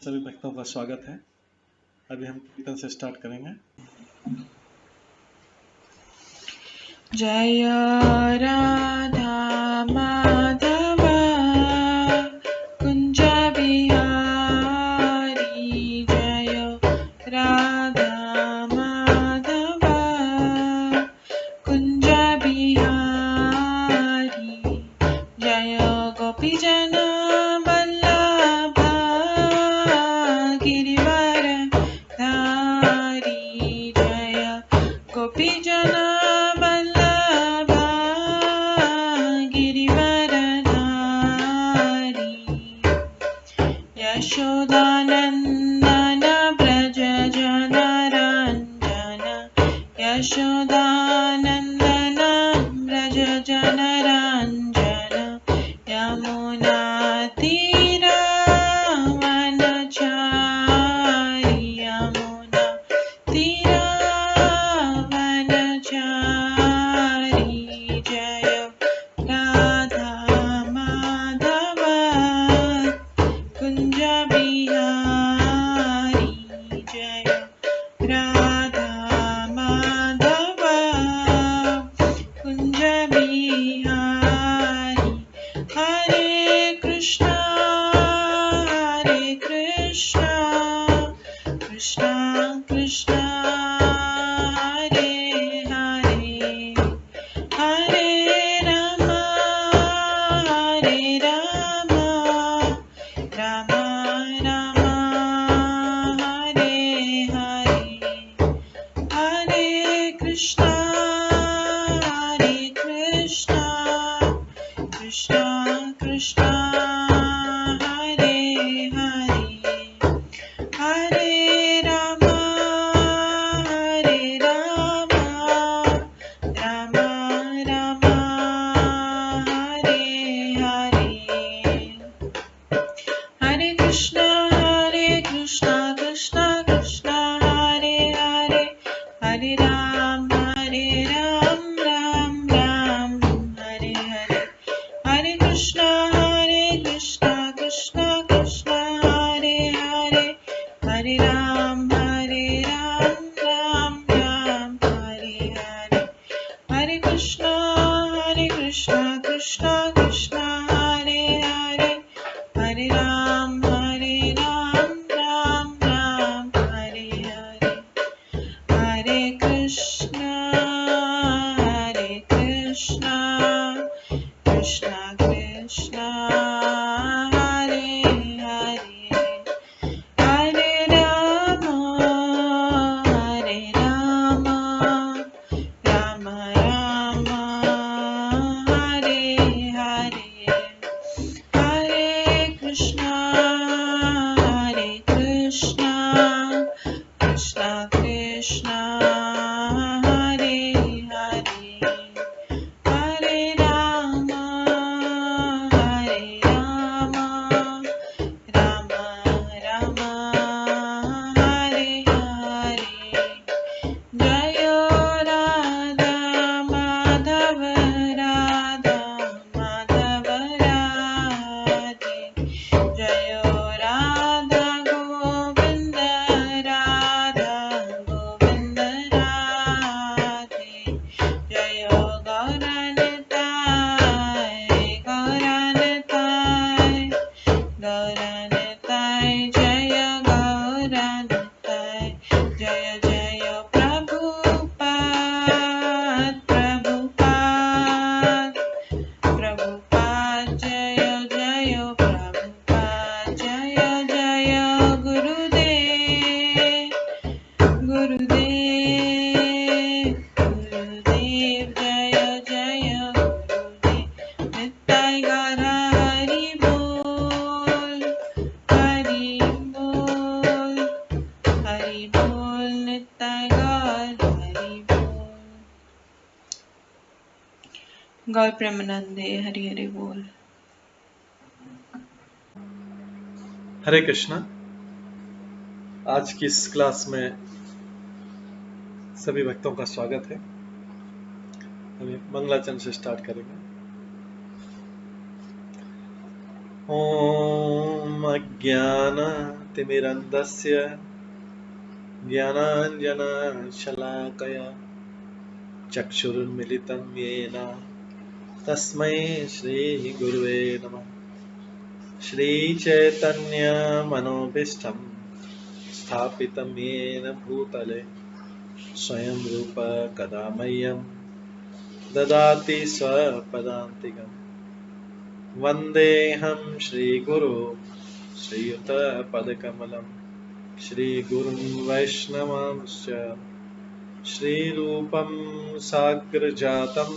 सभी भक्तों का स्वागत है। अभी हम कीर्तन से स्टार्ट करेंगे। जय राधा माधव कुंज बिहारी, जय राधा माधव कुंज बिहारी, जय गोपीजन वल्लभ गिरिवर धारी, जय गोपीजन वल्लभ गिरिवर धारी, यशोदानंदन व्रज जनरंजन, यशोदानंदन व्रज जनरंजन, यमुना तीरावनचारी, यमुना तीरावनचारी, जय राधा माधव कुंज बिहारी, जय राधा माधव कुंज बिहारी, हरे कृष्णा कृष्णा कृष्णा हरे हरे, हरे राम राम राम हरे हरे, हरे कृष्णा कृष्णा कृष्णा हरे हरे, हरे राम राम राम हरे हरे, हरे कृष्णा कृष्णा कृष्णा हरे हरे, हरे राम राम राम हरे हरे, हरे कृष्णा कृष्णा कृष्णा हरे हरे, हरे राम राम राम हरे हरे, हरे कृष्णा कृष्णा कृष्णा हरे हरे, हरे राम राम राम हरे हरे, हरे कृष्णा कृष्णा कृष्णा हरे हरे, हरे राम राम राम हरे हरे, हरे कृष्णा कृष्णा कृष्णा हरे हरे, हरे राम राम राम हरे हरे, जय राधा माधव राधे, जय राधा गोविंद राधे, जय गौरनताय जय गौरनताय, जय जय प्रभुपाद जय जय प्रभुपाद, जय जय गुरुदेव जय जय गुरुदेव, नित्य गौर हरि बोल नित्य गौर हरि बोल, गौर प्रेमानंदे हरि हरि बोल। हरे कृष्णा। आज की इस क्लास में सभी भक्तों का स्वागत है। अभी मंगलाचरण से स्टार्ट करेंगे। ओम अज्ञान ज्ञानतिमिरन्धस्य ज्ञानाञ्जनशलाकया चक्षुरुन्मिलितं येन तस्मै श्रीगुरुवे नमः। श्रीचैतन्यमनोभीष्टं स्थापितं येन भूतले स्वयं रूप कदा मह्यं ददाति स्वपदान्तिकम्। वन्देऽहं श्रीगुरो श्रीयुतपदकमलं श्रीगुरुं वैष्णवांश्च श्रीरूपं साग्रजातं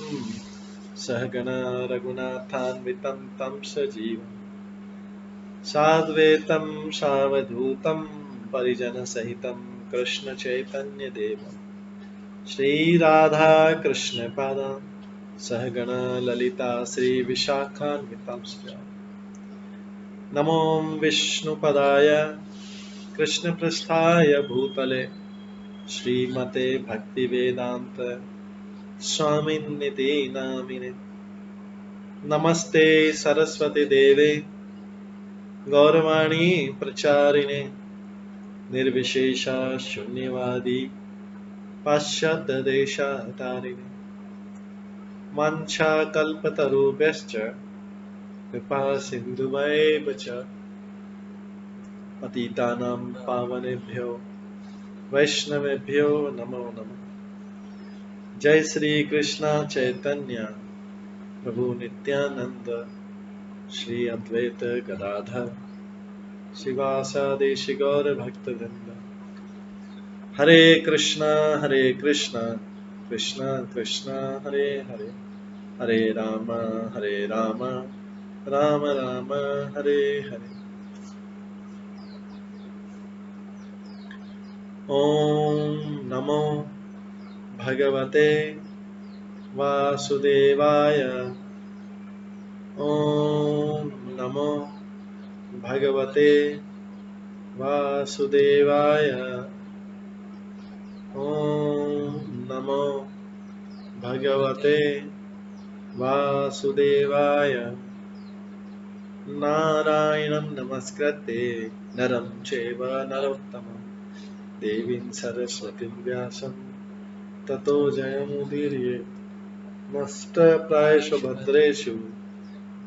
सहगणा रघुनाथान्वितं तं सजीवं साद्वैतं सावधूतं परिजनसहितं कृष्णचैतन्यदेवं श्रीराधाकृष्णपादान् सहगणा ललिता श्रीविशाखान्वितांश्च नमो विष्णुपदाय कृष्णपृष्ठाय भूतले श्रीमते भक्तिवेदांत स्वामिन्निति नामिने। नमस्ते सरस्वती देवे गौरवाणी प्रचारिणे निर्विशेषा शून्यवादी पाश्चात्य देशातारिणे। वाञ्छाकल्पतरुभ्यश्च कृपा सिन्धुभ्येव च पतितानां पावनेभ्यो वैष्णवेभ्यो नमो नमः। जय श्री कृष्ण चैतन्य प्रभु नित्यानंद श्री अद्वैत गदाधर शिवासादि गौर भक्तवृंद। हरे कृष्णा कृष्णा कृष्णा हरे हरे, हरे राम राम राम हरे हरे। ओम नमो भगवते वासुदेवाय। ओम नमो भगवते वासुदेवाय। ओम नमो भगवते वासुदेवाय। नारायणं नमस्कृत्य नरं चैव नरोत्तमं देवीं सरस्वतीं व्यासं ततो जयमुदीरये। नष्टप्रायेषु भद्रेषु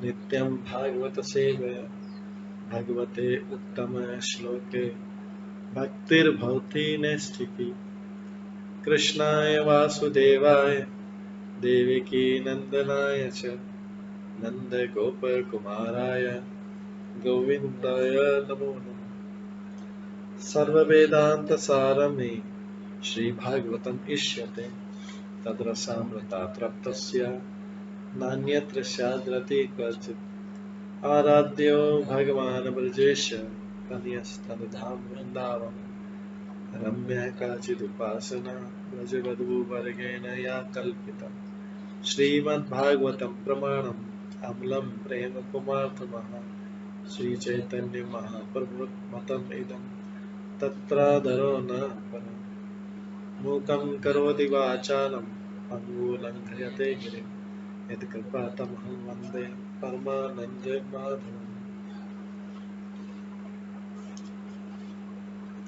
नित्यं भागवत सेवया भगवते उत्तम श्लोके भक्तिर्भवति नैष्ठिकी। कृष्णाय वासुदेवाय देवकी नंदनाय च नन्दगोपकुमाराय गोविन्दाय नमो नमः। सर्ववेदान्तसारमे श्रीभागवतम् इष्यते तद्रसामृतात् नान्यत्र स्याद्रति क्वचित्। आराध्यो भगवान् ब्रजेश तनयस्तनुधाम वृन्दावन रम्या काचिदुपासना व्रजवधूवर्गेण या कल्पिता। श्रीमद्भागवतं प्रमाणम् अमलं प्रेम कुमार्थमः श्रीचैतन्य महाप्रभुमतम् इदं तत्रादरो न परम्। मूकं करोति वाचालं पङ्गुलङ्घयते गिरिं यत्कृपातमहं वन्दे परमानन्दमाधवम्।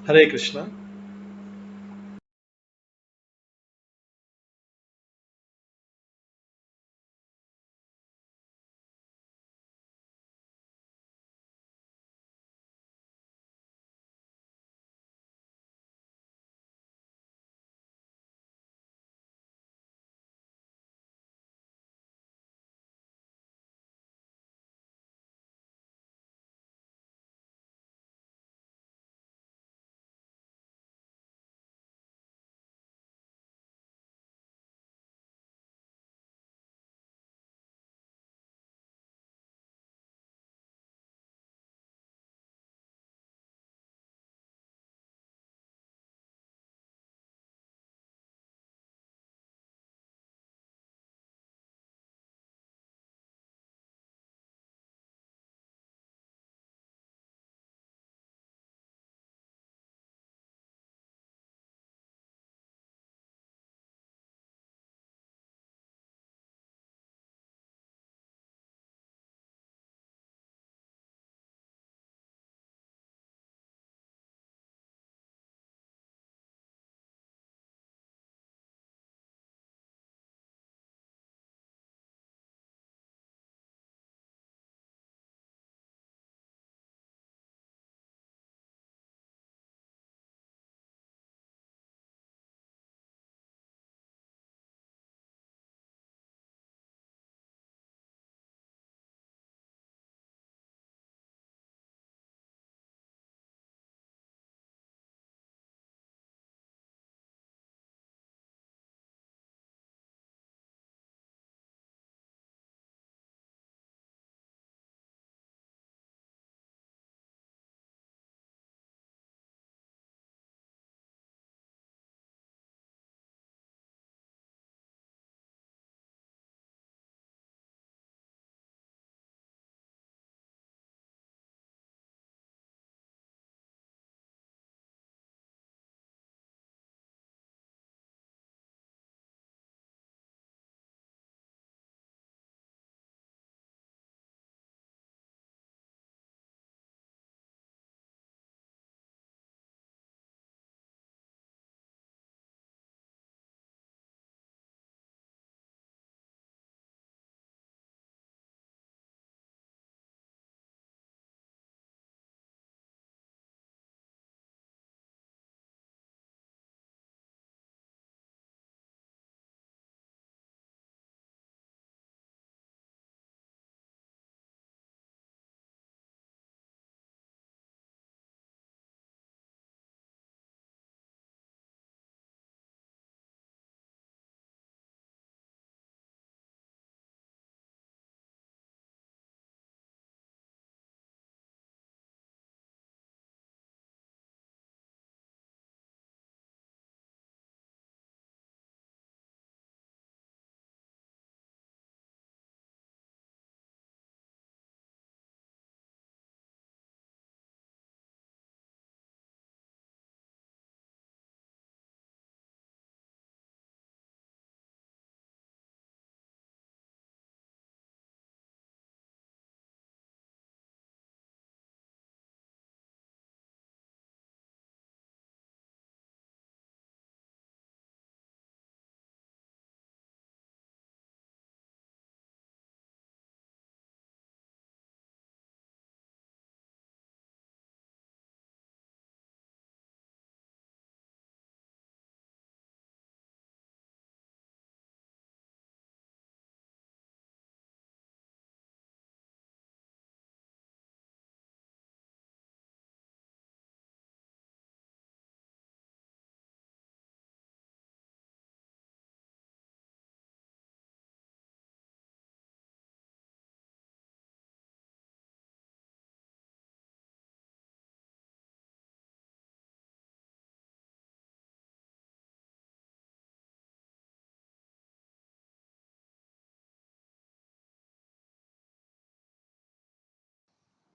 हरे कृष्णा।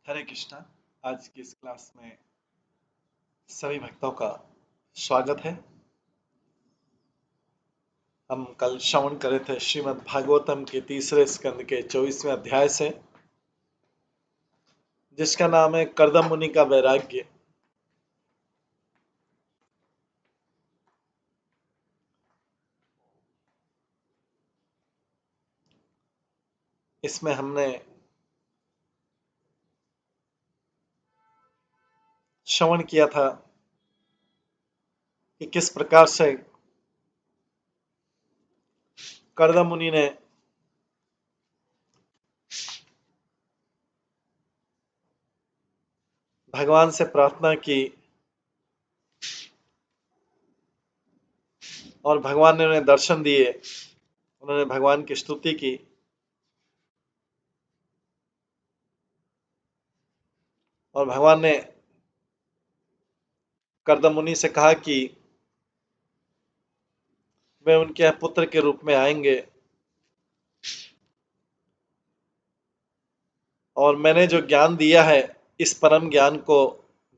हरे कृष्णा। आज की इस क्लास में सभी भक्तों का स्वागत है। हम कल श्रवण करे थे श्रीमद् भागवतम के तीसरे स्कंद के 24वें अध्याय से, जिसका नाम है कर्दम मुनि का वैराग्य। इसमें हमने श्रवण किया था कि किस प्रकार से कर्दम मुनि ने भगवान से प्रार्थना की और भगवान ने उन्हें दर्शन दिए। उन्होंने भगवान की स्तुति की और भगवान ने कर्दम मुनि से कहा कि वे उनके पुत्र के रूप में आएंगे और मैंने जो ज्ञान दिया है, इस परम ज्ञान को,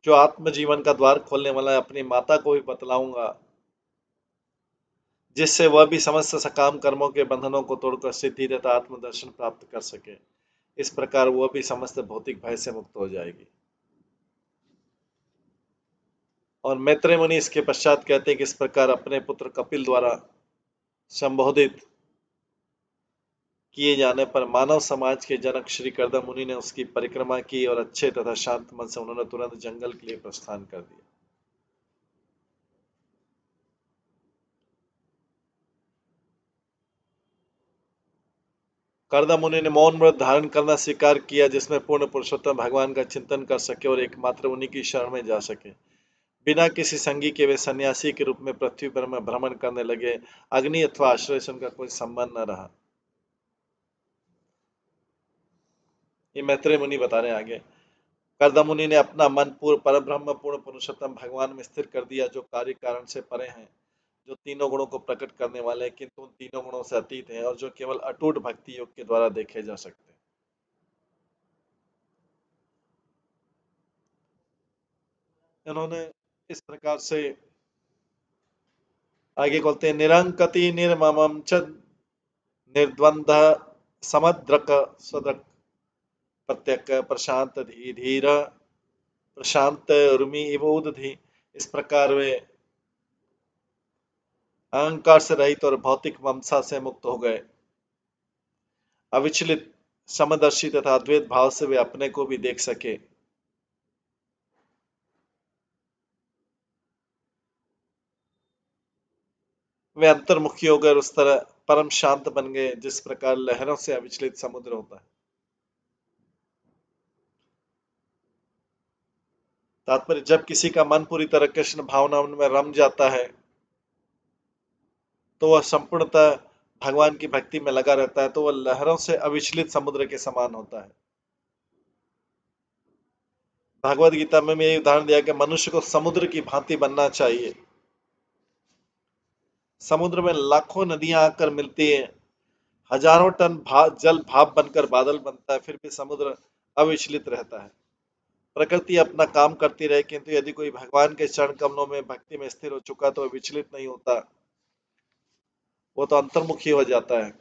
जो आत्म जीवन का द्वार खोलने वाला है, अपनी माता को भी बतलाऊंगा, जिससे वह भी समस्त सकाम कर्मों के बंधनों को तोड़कर सिद्धि तथा आत्मदर्शन प्राप्त कर सके। इस प्रकार वह भी समस्त भौतिक भय से मुक्त हो जाएगी। और मैत्रेय मुनि इसके पश्चात कहते हैं कि इस प्रकार अपने पुत्र कपिल द्वारा संबोधित किए जाने पर मानव समाज के जनक श्री कर्दम मुनि ने उसकी परिक्रमा की और अच्छे तथा शांत मन से उन्होंने तुरंत जंगल के लिए प्रस्थान कर दिया। कर्दम मुनि ने मौन व्रत धारण करना स्वीकार किया, जिसमें पूर्ण पुरुषोत्तम भगवान का चिंतन कर सके और एकमात्र उन्हीं की शरण में जा सके। बिना किसी संगी के वे सन्यासी के रूप में पृथ्वी पर में भ्रमण करने लगे। अग्नि अथवा आश्रय से उनका कोई संबंध न रहा। ये मैत्रेय मुनि बता रहे हैं आगे। कर्दम मुनि ने अपना मन पूर्ण परब्रह्म पूर्ण पुरुषोत्तम भगवान में स्थिर कर दिया, जो कार्य कारण से परे हैं, जो तीनों गुणों को प्रकट करने वाले हैं, किंतु उन तीनों गुणों से अतीत हैं और जो केवल अटूट भक्ति योग के द्वारा देखे जा सकते हैं। इन्होंने इस प्रकार से आगे बोलते हैं, निरंकति निर्ममं च निर्द्वंद समद्रक स्वदक प्रत्यक प्रशांत धीर प्रशांत उर्मी इवोदधि। इस प्रकार वे अहंकार से रहित और भौतिक ममता से मुक्त हो गए। अविचलित समदर्शी तथा अद्वैत भाव से वे अपने को भी देख सके। वे अंतर्मुखी हो गए, उस तरह परम शांत बन गए जिस प्रकार लहरों से अविचलित समुद्र होता है। तात्पर्य, जब किसी का मन पूरी तरह कृष्ण भावना में रम जाता है तो वह संपूर्णतः भगवान की भक्ति में लगा रहता है, तो वह लहरों से अविचलित समुद्र के समान होता है। भगवद गीता में यही उदाहरण दिया कि मनुष्य को समुद्र की भांति बनना चाहिए। समुद्र में लाखों नदियां आकर मिलती हैं, हजारों टन जल भाप बनकर बादल बनता है, फिर भी समुद्र अविचलित रहता है। प्रकृति अपना काम करती रहे, किंतु यदि कोई भगवान के चरण कमलों में भक्ति में स्थिर हो चुका तो विचलित नहीं होता। वो तो अंतर्मुखी हो जाता है।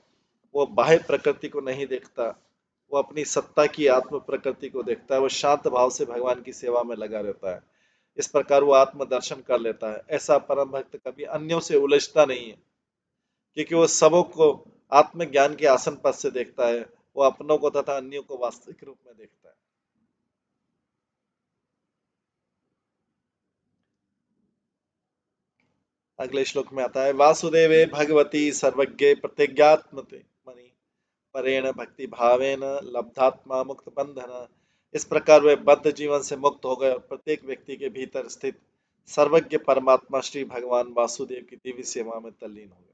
वो बाह्य प्रकृति को नहीं देखता, वो अपनी सत्ता की आत्म प्रकृति को देखता है। वो शांत भाव से भगवान की सेवा में लगा रहता है। इस प्रकार वो आत्म दर्शन कर लेता है। ऐसा परम भक्त कभी अन्यों से उलझता नहीं है, क्योंकि वो सबों को आत्मज्ञान के आसन पद से देखता है। वो अपनों को तथा अन्यों को वास्तविक रूप में देखता है। अगले श्लोक में आता है, वासुदेवे भगवती सर्वज्ञे प्रतिज्ञात्मते मणि परेण भक्ति भावेन लब्धात्मा मुक्त बंधन। इस प्रकार वे बद्ध जीवन से मुक्त हो गए और प्रत्येक व्यक्ति के भीतर स्थित सर्वज्ञ परमात्मा श्री भगवान वासुदेव की दिव्य सेवा में तल्लीन हो गए।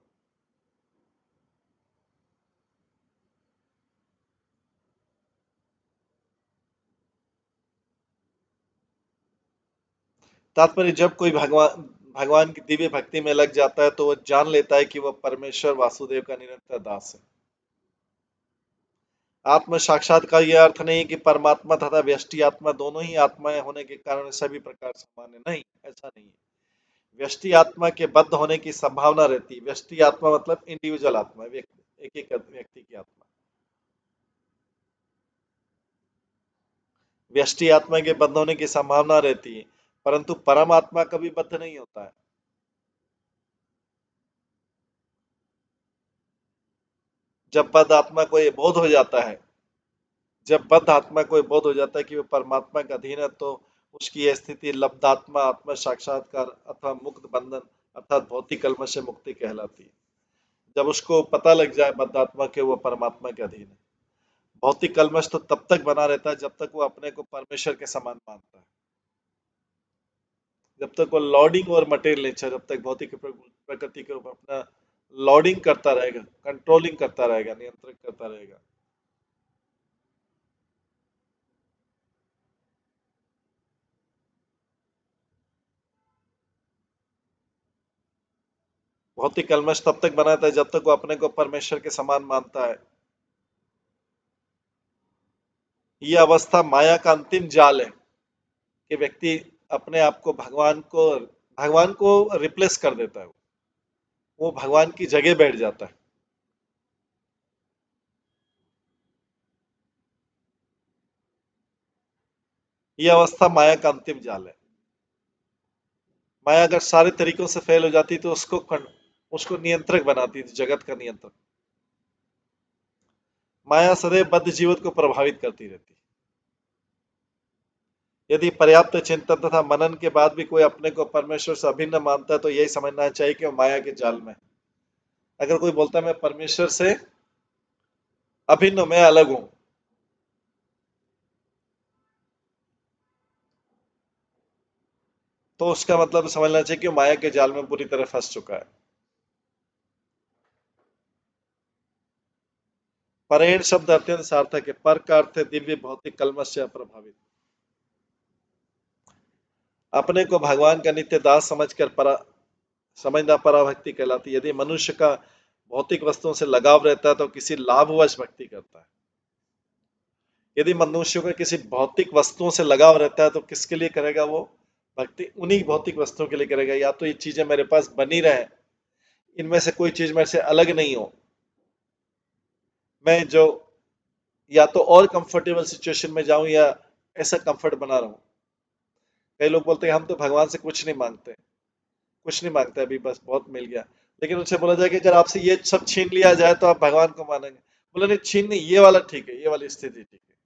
तात्पर्य, जब कोई भगवान की दिव्य भक्ति में लग जाता है तो वह जान लेता है कि वह परमेश्वर वासुदेव का निरंतर दास है। आत्म साक्षात का यह अर्थ नहीं कि परमात्मा तथा व्यष्टि आत्मा दोनों ही आत्माएं होने के कारण सभी प्रकार समान है, नहीं, ऐसा नहीं है। व्यष्टि आत्मा के बद्ध होने की संभावना रहती है। व्यष्टि आत्मा मतलब इंडिविजुअल आत्मा, एक एक व्यक्ति की आत्मा। व्यष्टि आत्मा के बद्ध होने की संभावना रहती है, परंतु परमात्मा कभी बद्ध नहीं होता है। जब बद्ध आत्मा को ये बोध हो जाता है, जब बद्ध आत्मा को ये बोध हो जाता है कि वो परमात्मा का अधीन है, तो उसकी यह स्थिति लब्धात्मा आत्मा साक्षात्कार अथवा मुक्त बंधन अर्थात भौतिक कलमश से मुक्ति कहलाती है। जब उसको पता लग जाए बद्ध आत्मा के वो परमात्मा के अधीन है। भौतिक कलमश तो तब तक बना रहता है जब तक वो अपने को परमेश्वर के समान मानता है। जब तक वो लॉर्डिंग और मटेरियल नेचर, जब तक भौतिक प्रकृति के ऊपर अपना लॉर्डिंग करता रहेगा, कंट्रोलिंग करता रहेगा, नियंत्रित करता रहेगा। भौतिक कलमश तब तक बनाता है जब तक वो अपने को परमेश्वर के समान मानता है। ये अवस्था माया का अंतिम जाल है कि व्यक्ति अपने आप को भगवान को रिप्लेस कर देता है। वो भगवान की जगह बैठ जाता है। ये अवस्था माया का अंतिम जाल है। माया अगर सारे तरीकों से फेल हो जाती तो उसको नियंत्रक बनाती थी, जगत का नियंत्रक। माया सदैव बद्ध जीवन को प्रभावित करती रहती। यदि पर्याप्त चिंतन तथा मनन के बाद भी कोई अपने को परमेश्वर से अभिन्न मानता है तो यही समझना चाहिए कि वो माया के जाल में। अगर कोई बोलता है मैं परमेश्वर से अभिन्न, मैं अलग हूं, तो उसका मतलब समझना चाहिए कि वो माया के जाल में पूरी तरह फंस चुका है। परेण शब्द अत्यंत सार्थक है। पर का अर्थ है दिव्य भौतिक कलमश से अप्रभावित। अपने को भगवान का नित्य दास समझकर समझना पराभक्ति कहलाती है। यदि मनुष्य का भौतिक वस्तुओं से लगाव रहता है तो किसी लाभवश भक्ति करता है। यदि मनुष्य को किसी भौतिक वस्तुओं से लगाव रहता है तो किसके लिए करेगा वो भक्ति? उन्हीं भौतिक वस्तुओं के लिए करेगा। या तो ये चीजें मेरे पास बनी रहे, इनमें से कोई चीज मेरे से अलग नहीं हो, मैं जो या तो और कंफर्टेबल सिचुएशन में जाऊं या ऐसा कंफर्ट बना रहूं। कई लोग बोलते हैं हम तो भगवान से कुछ नहीं मांगते, कुछ नहीं मांगते, अभी बस बहुत मिल गया। लेकिन उनसे बोला जाए कि अगर आपसे ये सब छीन लिया जाए तो आप भगवान को मानेंगे? बोले नहीं, छीन नहीं, ये वाला ठीक है, ये वाली स्थिति ठीक है।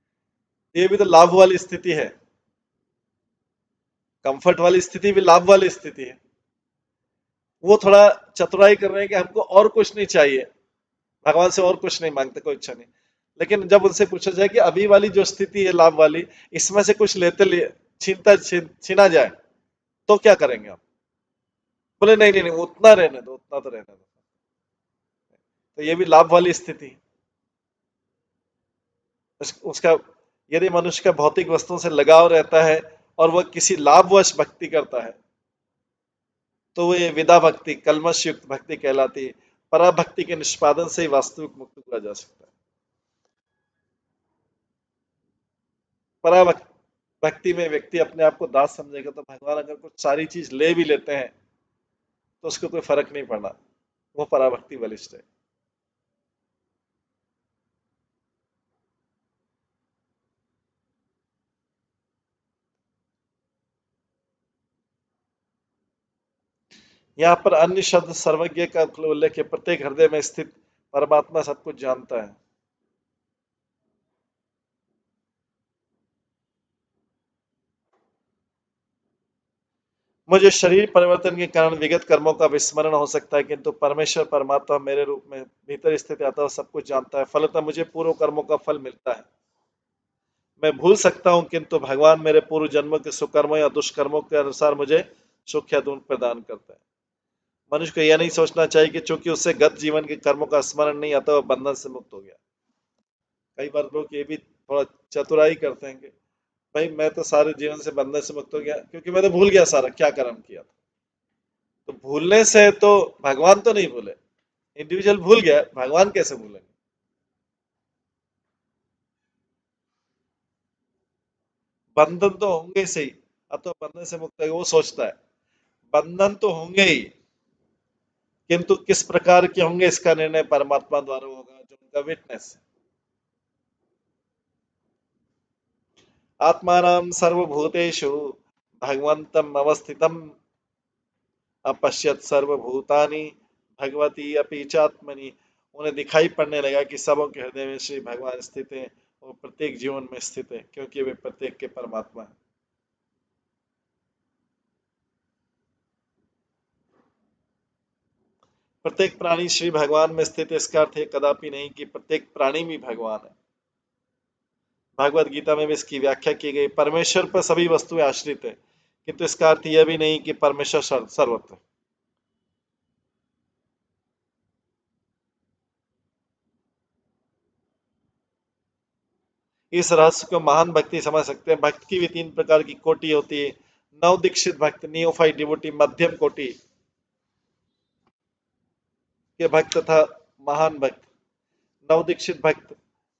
ये भी तो लाभ वाली स्थिति है। कंफर्ट वाली स्थिति भी लाभ वाली स्थिति है। वो थोड़ा चतुराई कर रहे हैं कि हमको और कुछ नहीं चाहिए, भगवान से और कुछ नहीं मांगते, कोई इच्छा नहीं। लेकिन जब उनसे पूछा जाए कि अभी वाली जो स्थिति है लाभ वाली, इसमें से कुछ छीना जाए तो क्या करेंगे आप? बोले नहीं नहीं नहीं, उतना रहने दो, उतना तो रहने दो। तो ये भी लाभ वाली स्थिति है। उसका यदि मनुष्य का भौतिक वस्तुओं से लगाव रहता है और वह किसी लाभवश भक्ति करता है तो वो ये विदा भक्ति, कलमश युक्त भक्ति कहलाती है। पराभक्ति के निष्पादन से ही वास्तविक मुक्त हुआ जा सकता है। पराभक्ति में व्यक्ति अपने आप को दास समझेगा तो भगवान अगर कुछ सारी चीज ले भी लेते हैं तो उसको कोई फर्क नहीं पड़ना, वो पराभक्ति बलिष्ठ है। यहाँ पर अन्य शब्द सर्वज्ञ का उल्लेख है। प्रत्येक हृदय में स्थित परमात्मा सब कुछ जानता है। मुझे शरीर परिवर्तन के कारण विगत कर्मों का विस्मरण हो सकता है, किंतु परमेश्वर परमात्मा मेरे रूप में भीतर स्थित आता है, सब कुछ जानता है। फलतः मुझे पूर्व कर्मों का फल मिलता है। मैं भूल सकता हूँ, किंतु भगवान मेरे पूर्व जन्मों के सुकर्मों या दुष्कर्मों के अनुसार मुझे सुख या दुख प्रदान करता है। मनुष्य को यह नहीं सोचना चाहिए कि चूंकि उससे गत जीवन के कर्मों का स्मरण नहीं आता, वह बंधन से मुक्त हो गया। कई बार लोग ये भी थोड़ा चतुराई करते हैं कि भाई मैं तो सारे जीवन से बंधन से मुक्त हो गया क्योंकि मैं तो भूल गया सारा क्या कर्म किया था। तो भूलने से तो भगवान तो नहीं भूले, इंडिविजुअल भूल गया, भगवान कैसे भूलेंगे? बंधन तो होंगे सही, अतो बंधन से मुक्त है वो सोचता है, बंधन तो होंगे ही, किंतु किस प्रकार के होंगे इसका निर्णय परमात्मा द्वारा होगा, जो उनका विटनेस। आत्माराम सर्वभूतेषु भगवंतम अवस्थितम अपश्यत सर्वभूतानि भगवती अपि चात्मनि। उन्हें दिखाई पड़ने लगा कि सबों के हृदय में श्री भगवान स्थित है और प्रत्येक जीवन में स्थित है, क्योंकि वे प्रत्येक के परमात्मा है। प्रत्येक प्राणी श्री भगवान में स्थित है, इसका अर्थ है कदापि नहीं कि प्रत्येक प्राणी भी भगवान है। भागवत गीता में भी इसकी व्याख्या की गई, परमेश्वर पर सभी वस्तुएं आश्रित है, किंतु इसका अर्थ यह भी नहीं कि परमेश्वर सर्वत्र। इस रहस्य को महान भक्ति समझ सकते हैं। भक्त की भी तीन प्रकार की कोटि होती है, नव दीक्षित भक्त, नियोफाइट डिवोटी, मध्यम कोटि के भक्त तथा महान भक्त। नव दीक्षित भक्त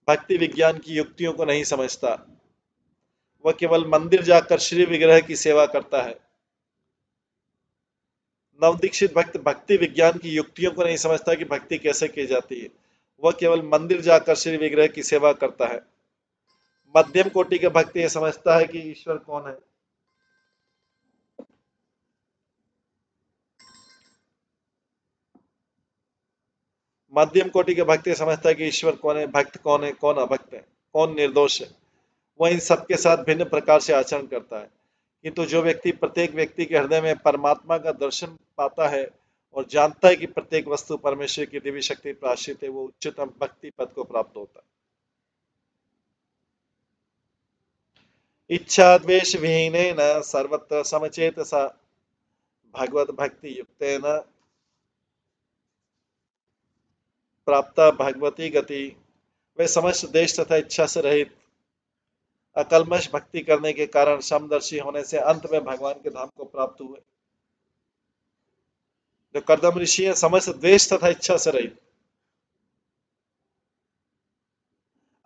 भक्ति विज्ञान की युक्तियों को नहीं समझता, वह केवल मंदिर जाकर श्री विग्रह की सेवा करता है। नवदीक्षित भक्त भक्ति विज्ञान की युक्तियों को नहीं समझता कि भक्ति कैसे की जाती है, वह केवल मंदिर जाकर श्री विग्रह की सेवा करता है। मध्यम कोटि का भक्त यह समझता है कि ईश्वर कौन है। मध्यम कोटि के भक्त समझता है कि ईश्वर कौन है, भक्त कौन है, कौन अभक्त है, कौन निर्दोष है। वह इन सबके साथ भिन्न प्रकार से आचरण करता है, किंतु जो व्यक्ति प्रत्येक व्यक्ति के हृदय में परमात्मा का दर्शन पाता है और जानता है कि प्रत्येक वस्तु परमेश्वर की दिव्य शक्ति पर आश्रित है, वो उच्चतम भक्ति पद को प्राप्त होता है। इच्छा द्वेष विहीनेन सर्वत्र समचेतसा भगवत भक्ति युक्तेन प्राप्ता भगवती गति। वे समस्त देश तथा इच्छा से रहित अकल्मष भक्ति करने के कारण समदर्शी होने से अंत में भगवान के धाम को प्राप्त हुए। जो कर्दम ऋषि है, समस्त द्वेष तथा इच्छा से रहित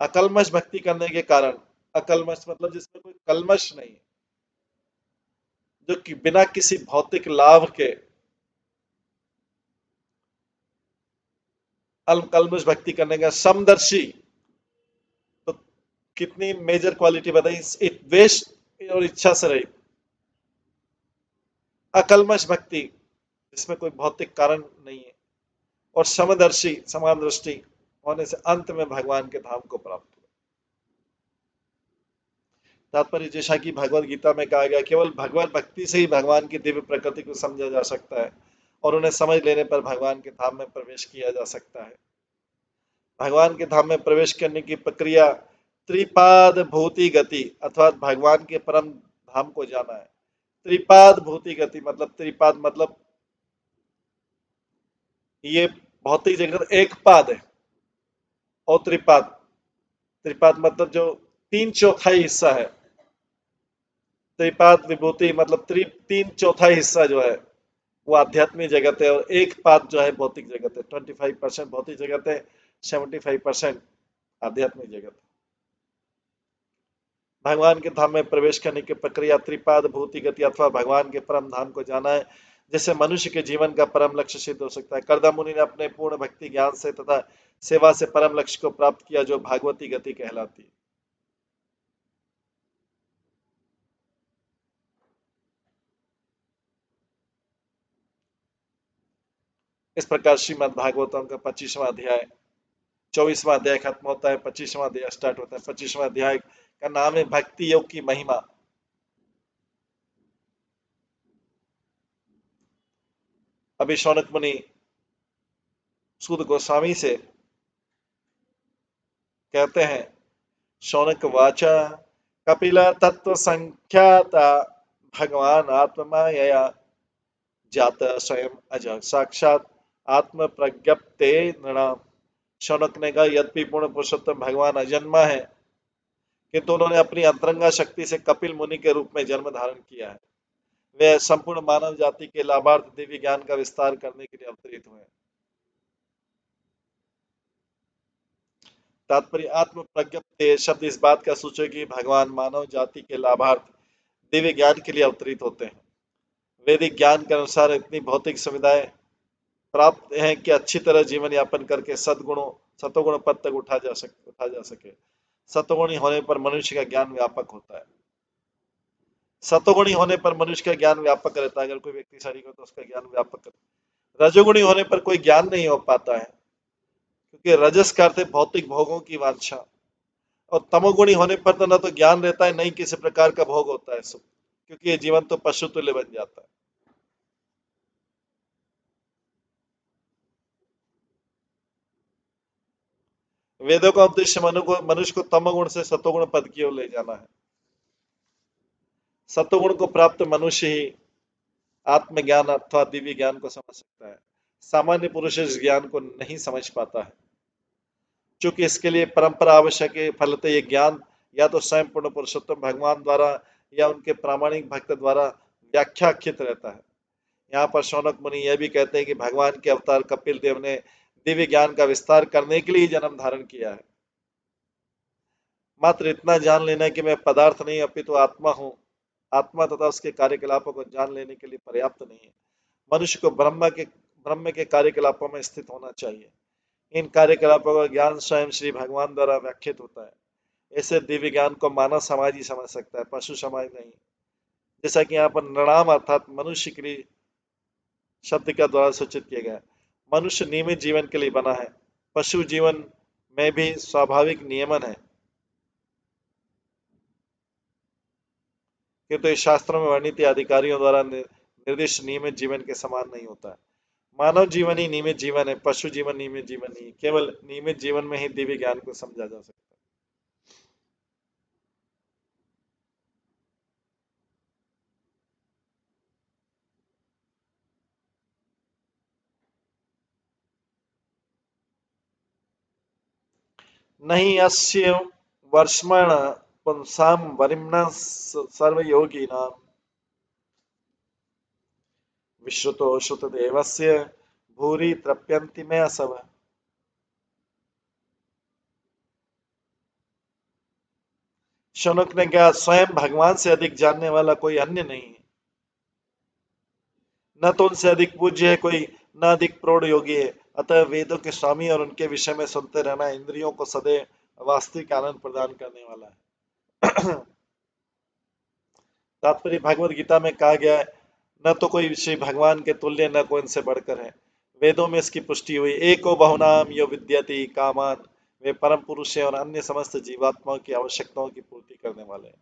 अकल्मष भक्ति करने के कारण, अकल्मष मतलब जिसमें कोई कल्मश नहीं, जो कि बिना किसी भौतिक लाभ के अकल्मष भक्ति करने का समदर्शी। तो कितनी मेजर क्वालिटी बताई, द्वेष और इच्छा से रहित अकल्मष भक्ति जिसमें कोई भौतिक कारण नहीं है, और समदर्शी समान दृष्टि होने से अंत में भगवान के धाम को प्राप्त हुआ। तात्पर्य जैसा कि भगवत गीता में कहा गया, केवल भगवत भक्ति से ही भगवान की दिव्य प्रकृति को समझा जा सकता है और उन्हें समझ लेने पर भगवान के धाम में प्रवेश किया जा सकता है। भगवान के धाम में प्रवेश करने की प्रक्रिया त्रिपाद भूति गति अर्थात भगवान के परम धाम को जाना है। त्रिपाद भूति गति मतलब, त्रिपाद मतलब ये भौतिक जगत एक पाद है, और त्रिपाद, त्रिपाद मतलब जो तीन चौथाई हिस्सा है। त्रिपाद विभूति मतलब तीन चौथाई हिस्सा जो है वो आध्यात्मिक जगत है, और एक पाद जो है भौतिक जगत है। 25% भौतिक जगत है, 75% आध्यात्मिक जगत है। भगवान के धाम में प्रवेश करने की प्रक्रिया त्रिपाद भूति गति अथवा भगवान के परम धाम को जाना है, जिससे मनुष्य के जीवन का परम लक्ष्य सिद्ध हो सकता है। कर्दम मुनि ने अपने पूर्ण भक्ति ज्ञान से तथा सेवा से परम लक्ष्य को प्राप्त किया, जो भागवती गति कहलाती है। इस प्रकार श्रीमद् भागवतम का 25वां अध्याय, 24वां अध्याय खत्म होता है, 25वां अध्याय स्टार्ट होता है। 25वां अध्याय का नाम है भक्ति योग की महिमा। अभी शौनक मुनि सूत गोस्वामी से कहते हैं, शौनक वाचा कपिल तत्व संख्याता भगवान आत्ममायया जात स्वयं अज साक्षात आत्म प्रज्ञप्ते नृणाम। शौनक ने कहा, यद्यपि पूर्ण पुरुषोत्तम भगवान अजन्मा है, किंतु उन्होंने अपनी अंतरंगा शक्ति से कपिल मुनि के रूप में जन्म धारण किया है। वे संपूर्ण मानव जाति के लाभार्थ दिव्य ज्ञान का विस्तार करने के लिए अवतरित हुए। तात्पर्य आत्म प्रज्ञप्ति शब्द इस बात का सूचक कि भगवान मानव जाति के लाभार्थ दिव्य ज्ञान के लिए अवतरित होते हैं। वैदिक ज्ञान के अनुसार इतनी भौतिक सुविधाएं प्राप्त हैं कि अच्छी तरह जीवन यापन करके सतोगुण पद तक उठा जा सके। सतोगुणी होने पर मनुष्य का ज्ञान व्यापक होता है। सतोगुणी होने पर मनुष्य का ज्ञान व्यापक रहता है। अगर कोई व्यक्ति शारीरिक हो तो उसका ज्ञान व्यापक रहता है। रजोगुणी होने पर कोई ज्ञान नहीं हो पाता है, क्योंकि रजस का अर्थ है भौतिक भोगों की वांछा, और तमोगुणी होने पर तो न तो ज्ञान रहता है, न ही किसी प्रकार का भोग होता है सुख, क्योंकि ये जीवन तो पशु तुल्य बन जाता है। वेदों का उद्देश्य मनुष्य को तमोगुण से सतोगुण पद की ओर ले जाना है। सतोगुण को प्राप्त मनुष्य ही आत्मज्ञान अथवा दिव्य ज्ञान को समझ सकता है। सामान्य पुरुष इस ज्ञान को नहीं समझ पाता है, चूंकि इसके लिए परंपरा आवश्यक है। फलतः ये ज्ञान या तो स्वयं पूर्ण पुरुषोत्तम भगवान द्वारा या उनके प्रामाणिक भक्त द्वारा व्याख्याखित रहता है। यहाँ पर शौनक मुनि यह भी कहते हैं कि भगवान के अवतार कपिल देव ने दिव्य ज्ञान का विस्तार करने के लिए जन्म धारण किया है। मात्र इतना जान लेना कि मैं पदार्थ नहीं अपितु आत्मा हूँ, आत्मा तथा उसके कार्यकलापों को जान लेने के लिए पर्याप्त नहीं है। मनुष्य को ब्रह्म के कार्यकलापों में स्थित होना चाहिए। इन कार्यकलापों का ज्ञान स्वयं श्री भगवान द्वारा व्याख्यात होता है। ऐसे दिव्य ज्ञान को मानव समाज ही समझ सकता है, पशु समाज नहीं। जैसा कि यहाँ पर नृणाम अर्थात मनुष्य के लिए शब्द का द्वारा सूचित किया गया है। मनुष्य नियमित जीवन के लिए बना है, पशु जीवन में भी स्वाभाविक नियमन है, किंतु इस शास्त्रों में वर्णित अधिकारियों द्वारा निर्दिष्ट नियमित जीवन के समान नहीं होता है। मानव जीवन ही नियमित जीवन है, पशु जीवन नियमित जीवन नहीं है। केवल नियमित जीवन में ही दिव्य ज्ञान को समझा जा सकता है। नहीं अस्य वर्ष्मण पुंसाम वरिम्न सर्वयोगिनां विश्रुतो श्रुतदेवस्य भूरि तृप्यन्ति में असव। शौनक ने कहा, स्वयं भगवान से अधिक जानने वाला कोई अन्य नहीं है, न तो उनसे अधिक पूज्य है कोई, न अधिक प्रौढ़ योगी है। अतः वेदों के स्वामी और उनके विषय में सुनते रहना इंद्रियों को सदैव वास्तविक आनंद प्रदान करने वाला है। तात्पर्य भगवत गीता में कहा गया है, न तो कोई श्री भगवान के तुल्य न कोई इनसे बढ़कर है। वेदों में इसकी पुष्टि हुई। एको बहुनाम यो विद्यति कामान, वे परम पुरुष है और अन्य समस्त जीवात्माओं की आवश्यकताओं की पूर्ति करने वाले हैं।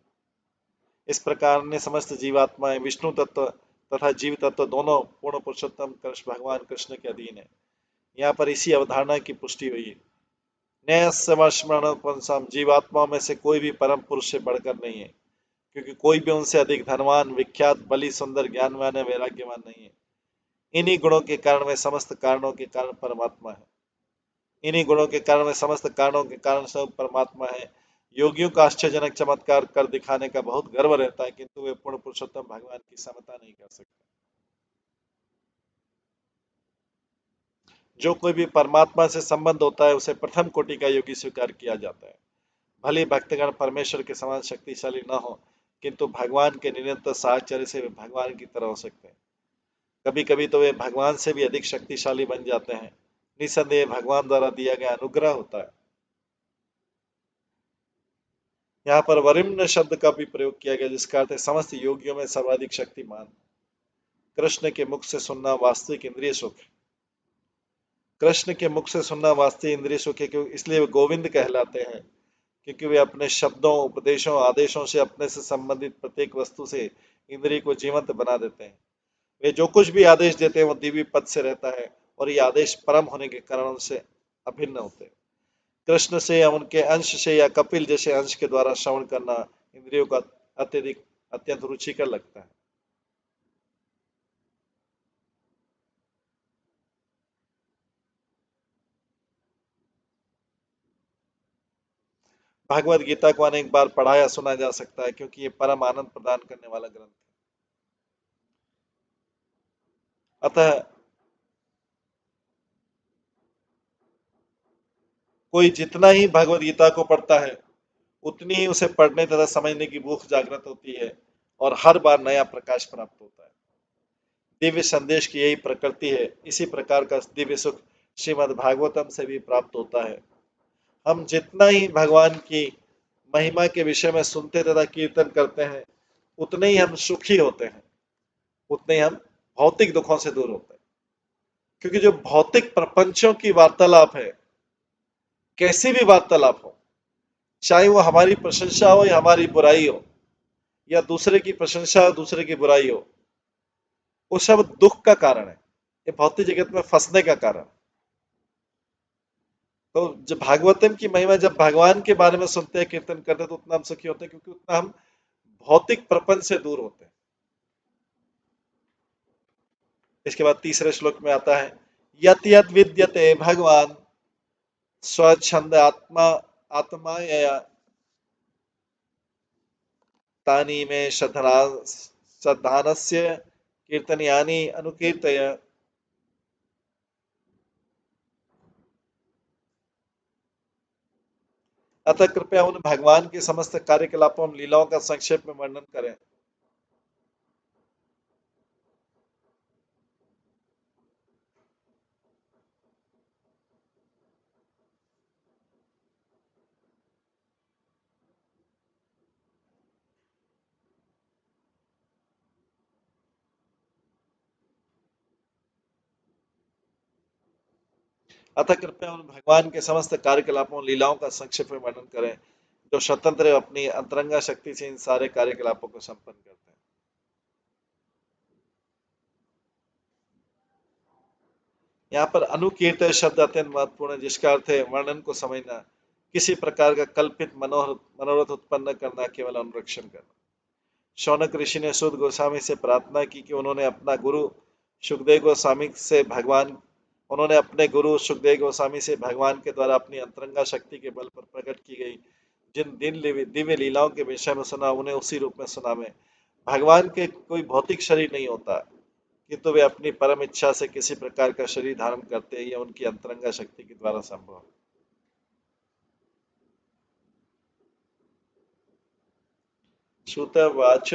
इस प्रकार ने समस्त जीवात्माएं विष्णु तत्व तथा जीव तत्व दोनों पूर्ण पुरुषोत्तम कृष्ण भगवान कृष्ण के अधीन है। यहाँ पर इसी अवधारणा की पुष्टि हुई है। न्याय जीवात्माओं में से कोई भी परम पुरुष से बढ़कर नहीं है, क्योंकि कोई भी उनसे अधिक धनवान, विख्यात, बलि, सुंदर, ज्ञानवान या वैराग्यवान नहीं है। इन्हीं गुणों के कारण वे समस्त कारणों के कारण परमात्मा है। इन्हीं गुणों के कारण वे समस्त कारणों के कारण सब परमात्मा है। योगियों का आश्चर्यजनक चमत्कार कर दिखाने का बहुत गर्व रहता है, किंतु वे पूर्ण पुरुषोत्तम भगवान की समता नहीं कर सकते। जो कोई भी परमात्मा से संबंध होता है उसे प्रथम कोटि का योगी स्वीकार किया जाता है। भले भक्तगण परमेश्वर के समान शक्तिशाली न हो, किंतु भगवान के निरंतर साहचर्य से वे भगवान की तरह हो सकते हैं। कभी कभी तो वे भगवान से भी अधिक शक्तिशाली बन जाते हैं। निसंदेह भगवान द्वारा दिया गया अनुग्रह होता है। यहाँ पर वरिम्न शब्द का भी प्रयोग किया गया, जिसका अर्थ है समस्त योगियों में सर्वाधिक शक्तिमान। कृष्ण के मुख से सुनना वास्तविक इंद्रिय सुख है। कृष्ण के मुख से सुनना वास्तविक इंद्रिय सुख है, क्योंकि इसलिए वे गोविंद कहलाते हैं, क्योंकि वे अपने शब्दों, उपदेशों, आदेशों से अपने से संबंधित प्रत्येक वस्तु से इंद्रिय को जीवंत बना देते हैं। वे जो कुछ भी आदेश देते हैं वो दिव्य पद से रहता है, और ये आदेश परम होने के कारण उनसे अभिन्न होते हैं। कृष्ण से या उनके अंश से या कपिल जैसे अंश के द्वारा श्रवण करना इंद्रियों का अत्यंत रुचिकर लगता है। भगवत गीता को अनेक बार पढ़ा या सुना जा सकता है, क्योंकि ये परम आनंद प्रदान करने वाला ग्रंथ है। अतः कोई जितना ही भगवत गीता को पढ़ता है उतनी ही उसे पढ़ने तथा समझने की भूख जागृत होती है और हर बार नया प्रकाश प्राप्त होता है। दिव्य संदेश की यही प्रकृति है। इसी प्रकार का दिव्य सुख श्रीमद् भागवतम से भी प्राप्त होता है। हम जितना ही भगवान की महिमा के विषय में सुनते तथा कीर्तन करते हैं उतने ही हम सुखी होते हैं, उतने ही हम भौतिक दुखों से दूर होते हैं। क्योंकि जो भौतिक प्रपंचों की वार्तालाप है, कैसी भी वार्तालाप हो, चाहे वो हमारी प्रशंसा हो या हमारी बुराई हो, या दूसरे की प्रशंसा हो दूसरे की बुराई हो, वो सब दुख का कारण है। ये भौतिक जगत में फंसने का कारण। तो जब भागवतम की महिमा, जब भगवान के बारे में सुनते हैं, कीर्तन करते हैं, तो उतना हम सुखी होते हैं, क्योंकि उतना हम भौतिक प्रपंच से दूर होते हैं। इसके बाद तीसरे श्लोक में आता है, यत यत विद्यते भगवान स्वच्छंद आत्मा आत्मा या तानि में श्रद्धानस्य कीर्तनियानि अनुकीर्तय। अतः कृपया उन भगवान के समस्त कार्यकलापों और लीलाओं का संक्षेप में वर्णन करें। अतः कृपया उन भगवान के समस्त कार्यकलापों और लीलाओं का संक्षेप में वर्णन करें, जो स्वतंत्र अपनी अंतरंगा शक्ति से इन सारे कार्यकलापों को संपन्न करते हैं। यहाँ पर अनुकीर्त शब्द अत्यंत महत्वपूर्ण है, जिसका अर्थ है वर्णन को समझना, किसी प्रकार का कल्पित मनोरथ उत्पन्न करना, केवल अनुरक्षण करना। शौनक ऋषि ने सूत गोस्वामी से प्रार्थना की कि उन्होंने अपने गुरु सुखदेव गोस्वामी से भगवान के द्वारा अपनी अंतरंगा शक्ति के बल पर प्रकट की गई जिन दिव्य लीलाओं के विषय में सुना, उन्हें उसी रूप में सुनावे। भगवान के कोई भौतिक शरीर नहीं होता, किंतु वे अपनी परम इच्छा से किसी प्रकार का शरीर धारण करते हैं, यह उनकी अंतरंगा शक्ति के द्वारा संभव है। श्रुतवाच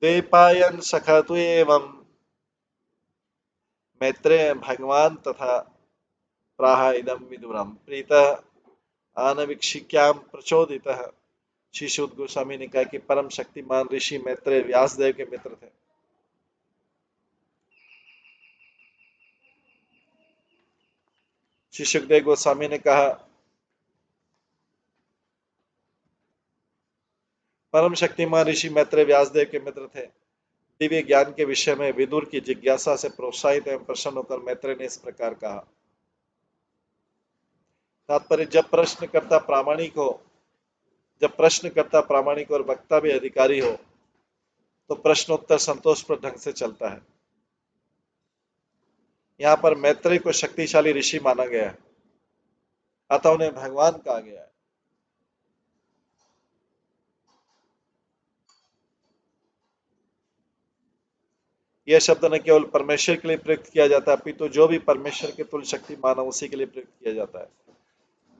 द्वैपायन सखा तु एवं मैत्रेय भगवान तथा प्राह इदम विदुरम प्रीतः आनवीक्षिक्याम प्रचोदितः। श्री शुद्ध गोस्वामी ने कहा कि परम शक्तिमान ऋषि मैत्रेय व्यासदेव के मित्र थे। श्री सुखदेव गोस्वामी ने कहा, परम शक्तिमान ऋषि मैत्रेय व्यासदेव के मित्र थे। दिव्य ज्ञान के विषय में विदुर की जिज्ञासा से प्रोत्साहित एवं प्रसन्न होकर मैत्रेय ने इस प्रकार कहा। तात्पर्य, जब प्रश्नकर्ता प्रामाणिक और वक्ता भी अधिकारी हो तो प्रश्नोत्तर संतोषप्रद ढंग से चलता है। यहाँ पर मैत्रेय को शक्तिशाली ऋषि माना गया है, अतः उन्हें भगवान कहा गया है। यह शब्द न केवल परमेश्वर के लिए प्रयुक्त किया जाता है, अपितु जो भी परमेश्वर के तुल्य शक्ति माना उसी के लिए प्रयुक्त किया जाता है।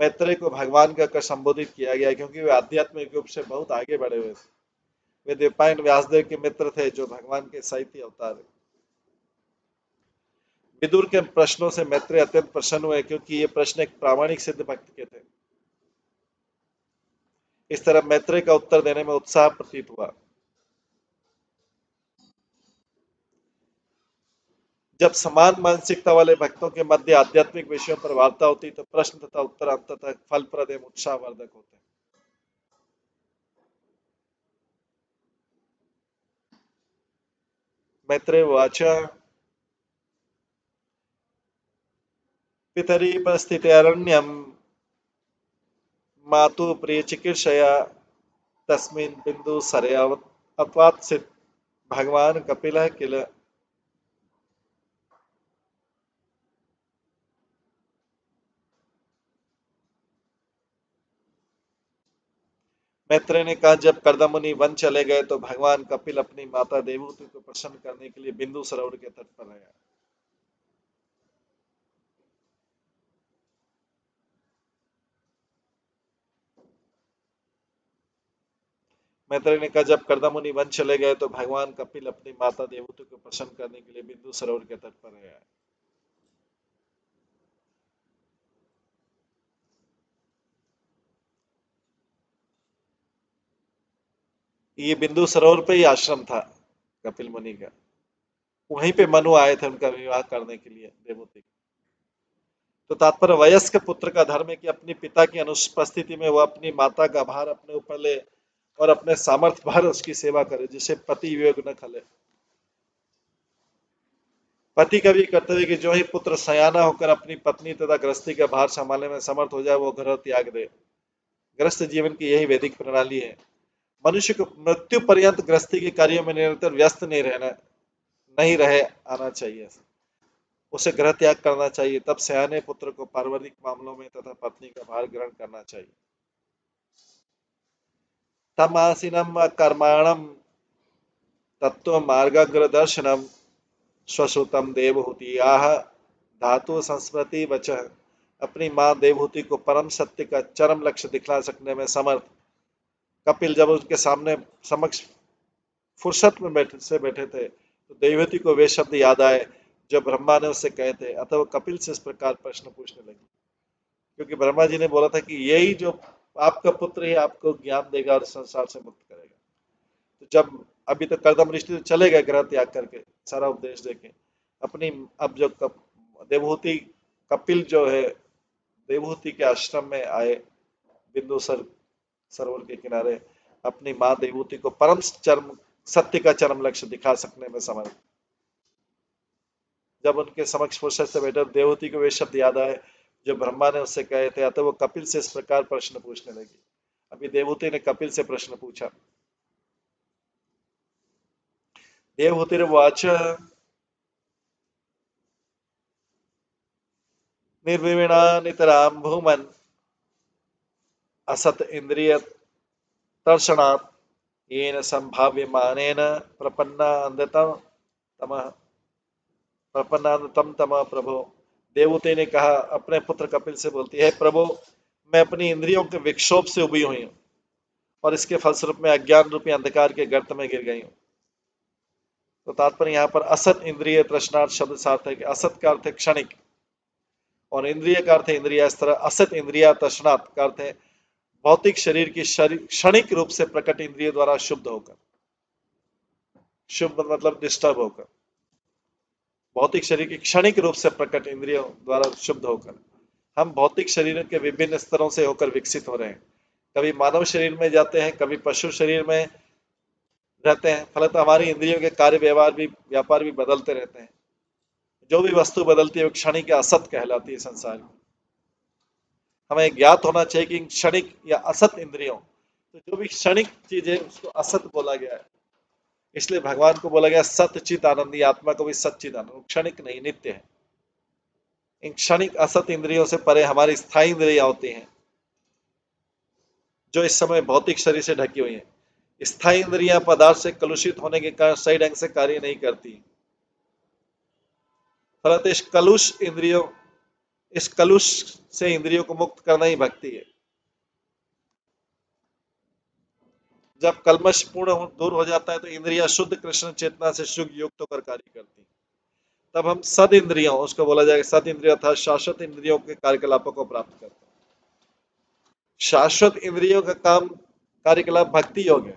मैत्रेय को भगवान कहकर संबोधित किया गया क्योंकि वे आध्यात्मिक रूप से बहुत आगे बढ़े हुए थे। वे द्वैपायन व्यासदेव के मित्र थे, जो भगवान के साहित्य अवतार है। विदुर के प्रश्नों से मैत्रेय अत्यंत प्रसन्न हुए, क्योंकि ये प्रश्न एक प्रामाणिक सिद्ध भक्त के थे। इस तरह मैत्रेय का उत्तर देने में उत्साह प्रतीत हुआ। जब समान मानसिकता वाले भक्तों के मध्य आध्यात्मिक विषयों पर वार्ता होती तो प्रश्न तथा उत्तर अंततः फलप्रद एवं उत्साहवर्धक होते हैं। मैत्रेय उवाच पितरी परिस्थितेरण्यं मातु प्रियचिकीर्षया तस्मिन् बिन्दुसरे अत्वात्सित भगवान कपिलः किल। मैत्रेय ने कहा, जब कर्दमुनि वन चले गए तो भगवान कपिल अपनी माता देवहूति को प्रसन्न करने के लिए बिंदु सरोवर के तट पर रहे। मैत्रेय ने कहा, जब कर्दमुनि वन चले गए तो भगवान कपिल अपनी माता देवहूति को प्रसन्न करने के लिए बिंदु सरोवर के तट पर गए। ये बिंदु सरोवर पे ही आश्रम था कपिल मुनि का। वहीं पे मनु आए थे उनका विवाह करने के लिए देवहूति। तो तात्पर्य वयस्क पुत्र का धर्म है कि अपने पिता की अनुपस्थिति में वह अपनी माता का भार अपने ऊपर ले और अपने सामर्थ्य भर उसकी सेवा करे, जिसे पति वियोग न खले। पति का भी कर्तव्य कि जो ही पुत्र सयाना होकर अपनी पत्नी तथा गृहस्थी का भार संभालने में समर्थ हो जाए वो घर त्याग दे। गृहस्थ जीवन की यही वैदिक प्रणाली है। मनुष्य को मृत्यु पर्यंत गृहस्थी के कार्यों में निरंतर व्यस्त नहीं रहे आना चाहिए। उसे गृह त्याग करना चाहिए, तब सयाने पुत्र को पारिवारिक मामलों में तथा पत्नी का भार ग्रहण करना चाहिए। तमासीनम कर्माणम तत्व मार्गाग्रदर्शनम स्वश्रुतम देवहूति आह धातु संस्मृति वचः। अपनी मां देवहूति को परम सत्य का चरम लक्ष्य दिखला सकने में समर्थ कपिल जब उसके सामने समक्ष फुर्सत में बैठे थे तो देवहूति को वे शब्द याद आए जो ब्रह्मा ने उससे कहे थे, अतः वो कपिल से इस प्रकार प्रश्न पूछने लगी। क्योंकि ब्रह्मा जी ने बोला था कि यही जो आपका पुत्र है आपको ज्ञान देगा और संसार से मुक्त करेगा। तो जब अभी तक कर्दम ऋषि चले गए ग्रह त्याग करके सारा उपदेश देके, अपनी अब जो देवहूति कपिल जो है देवहूति के आश्रम में आए, बिंदु सरोवर के किनारे अपनी मां देवहूति को परम चरम सत्य का चरम लक्ष्य दिखा सकने में समर्थ। जब उनके समक्ष फुर्सत से बैठे देवहूति को वे शब्द याद आए जो ब्रह्मा ने उससे कहे थे, अतः वो कपिल से इस प्रकार प्रश्न पूछने लगी। अभी देवहूति ने कपिल से प्रश्न पूछा। देवहूतिर्वाच निर्विवीणा नितरां भूमन् असत इंद्रिय तर्षणात् येन संभाव्यमानेन प्रपन्नानतम तम प्रभो। देवहूति ने कहा अपने पुत्र कपिल से बोलती है, प्रभु मैं अपनी इंद्रियों के विक्षोभ से उबी हुई हूँ और इसके फलस्वरूप में अज्ञान रूपी अंधकार के गर्त में गिर गई हूँ। तो तात्पर्य यहाँ पर असत इंद्रिय तृष्णार्थ शब्द से अर्थ है कि असत का अर्थ है क्षणिक और इंद्रिय का अर्थ है इंद्रिया। इस तरह असत इंद्रिया तृष्णार्थ का अर्थ है भौतिक शरीर की क्षणिक रूप से प्रकट इंद्रिय द्वारा शुद्ध होकर, शुभ मतलब डिस्टर्ब होकर, भौतिक शरीर की क्षणिक रूप से प्रकट इंद्रियों द्वारा शुद्ध होकर हम भौतिक शरीर के विभिन्न स्तरों से होकर विकसित हो रहे हैं। कभी मानव शरीर में जाते हैं, कभी पशु शरीर में रहते हैं। फलतः हमारी इंद्रियों के कार्य व्यापार भी बदलते रहते हैं। जो भी वस्तु बदलती है वो क्षणिक या असत कहलाती है संसार में। हमें ज्ञात होना चाहिए कि क्षणिक या असत इंद्रियों, तो जो भी क्षणिक चीज है उसको असत बोला गया है। इसलिए भगवान को बोला गया सतचित आनंदी, आत्मा को भी सच्चित आनंद, क्षणिक नहीं नित्य है। इन क्षणिक असत इंद्रियों से परे हमारी स्थायी इंद्रियां होती हैं जो इस समय भौतिक शरीर से ढकी हुई हैं। स्थायी इंद्रियां पदार्थ से कलुषित होने के कारण सही ढंग से कार्य नहीं करती। फलतः इस कलुष से इंद्रियों को मुक्त करना ही भक्ति है। जब कलमश पूर्ण दूर हो जाता है तो इंद्रियां शुद्ध कृष्ण चेतना से शुद्ध युक्त होकर कार्य करती हैं। तब हम सद इंद्रियों, उसको बोला जाएगा सद इंद्रिय अर्थात शाश्वत इंद्रियों के कार्यकलापों को प्राप्त करते हैं। शाश्वत इंद्रियों का काम कार्यकलाप भक्ति योग है,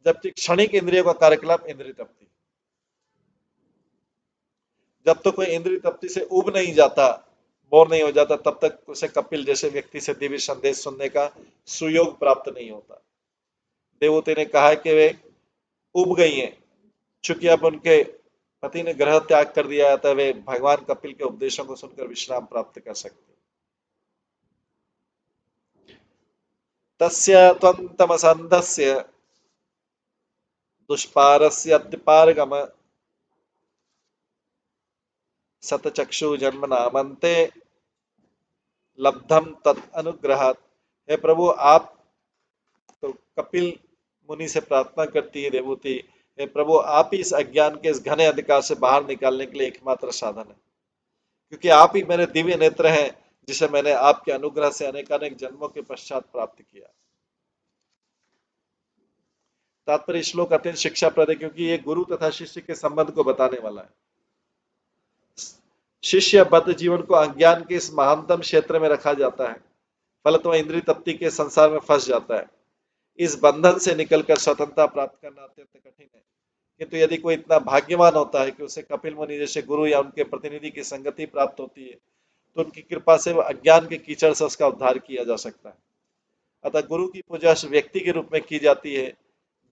जबकि क्षणिक इंद्रियों का कार्यकलाप इंद्रिय तृप्ति। जब तक कोई इंद्रिय तृप्ति से उब नहीं जाता, बोर नहीं हो जाता, तब तक उसे कपिल जैसे व्यक्ति से दिव्य संदेश सुनने का सुयोग प्राप्त नहीं होता। देवहूति ने कहा कि वे उब गई हैं, चूंकि अब उनके पति ने ग्रह त्याग कर दिया था, वे भगवान कपिल के उपदेशों को सुनकर विश्राम प्राप्त कर सकते। तस्य त्वन्तमसन्धस्य दुष्पारस्य अद्यपारगम सतचक्षु जन्म नामन्ते लब्धम तत् अनुग्रहात्। हे प्रभु, आप तो कपिल मुनि से प्रार्थना करती है देवहूति, हे प्रभु आप ही इस अज्ञान के इस घने अधिकार से बाहर निकालने के लिए एकमात्र साधन है, क्योंकि आप ही मेरे दिव्य नेत्र हैं जिसे मैंने आपके अनुग्रह से अनेकानेक जन्मों के पश्चात प्राप्त किया। तात्पर्य श्लोक अत्यंत शिक्षा प्रद है क्योंकि ये गुरु तथा शिष्य के संबंध को बताने वाला है। शिष्य बद्ध जीवन को अज्ञान के इस महानतम क्षेत्र में रखा जाता है, फलत वह इंद्रिय तप्ति के संसार में फंस जाता है। इस बंधन से निकलकर स्वतंत्रता प्राप्त करना अत्यंत कठिन है, किंतु यदि कोई इतना भाग्यवान होता है कि उसे कपिल मुनि जैसे गुरु या उनके प्रतिनिधि की संगति प्राप्त होती है, तो उनकी कृपा से वह अज्ञान के कीचड़ से उसका उद्धार किया जा सकता है। अतः गुरु की पूजा उस व्यक्ति के रूप में की जाती है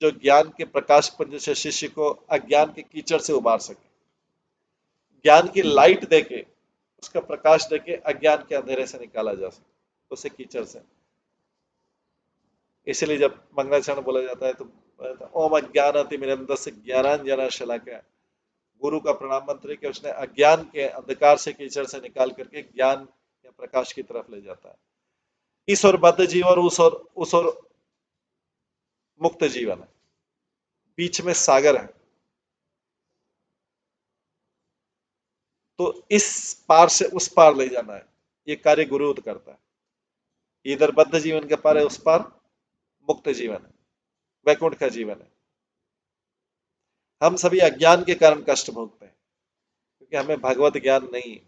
जो ज्ञान के प्रकाश पुंज से शिष्य को अज्ञान के कीचड़ से उबार सके, ज्ञान की लाइट देके, उसका प्रकाश देके अज्ञान के अंधेरे से निकाला जा सके, उसे कीचड़ से। इसलिए जब मंगलाचरण बोला जाता है तो ओम अज्ञानातिमिरन्दस्य ज्ञानांजन शलाकया, गुरु का प्रणाम मंत्र कि उसने अज्ञान के अंधकार से कीचड़ से निकाल करके ज्ञान या प्रकाश की तरफ ले जाता है। इस और बद्ध जीवन और उस और मुक्त जीवन है, बीच में सागर है। तो इस पार से उस पार ले जाना है, ये कार्य गुरु करता है। इधर बद्ध जीवन के पार है, उस पार मुक्त जीवन है, वैकुंठ का जीवन है। हम सभी अज्ञान के कारण कष्ट भोगते हैं क्योंकि हमें भगवत ज्ञान नहीं है।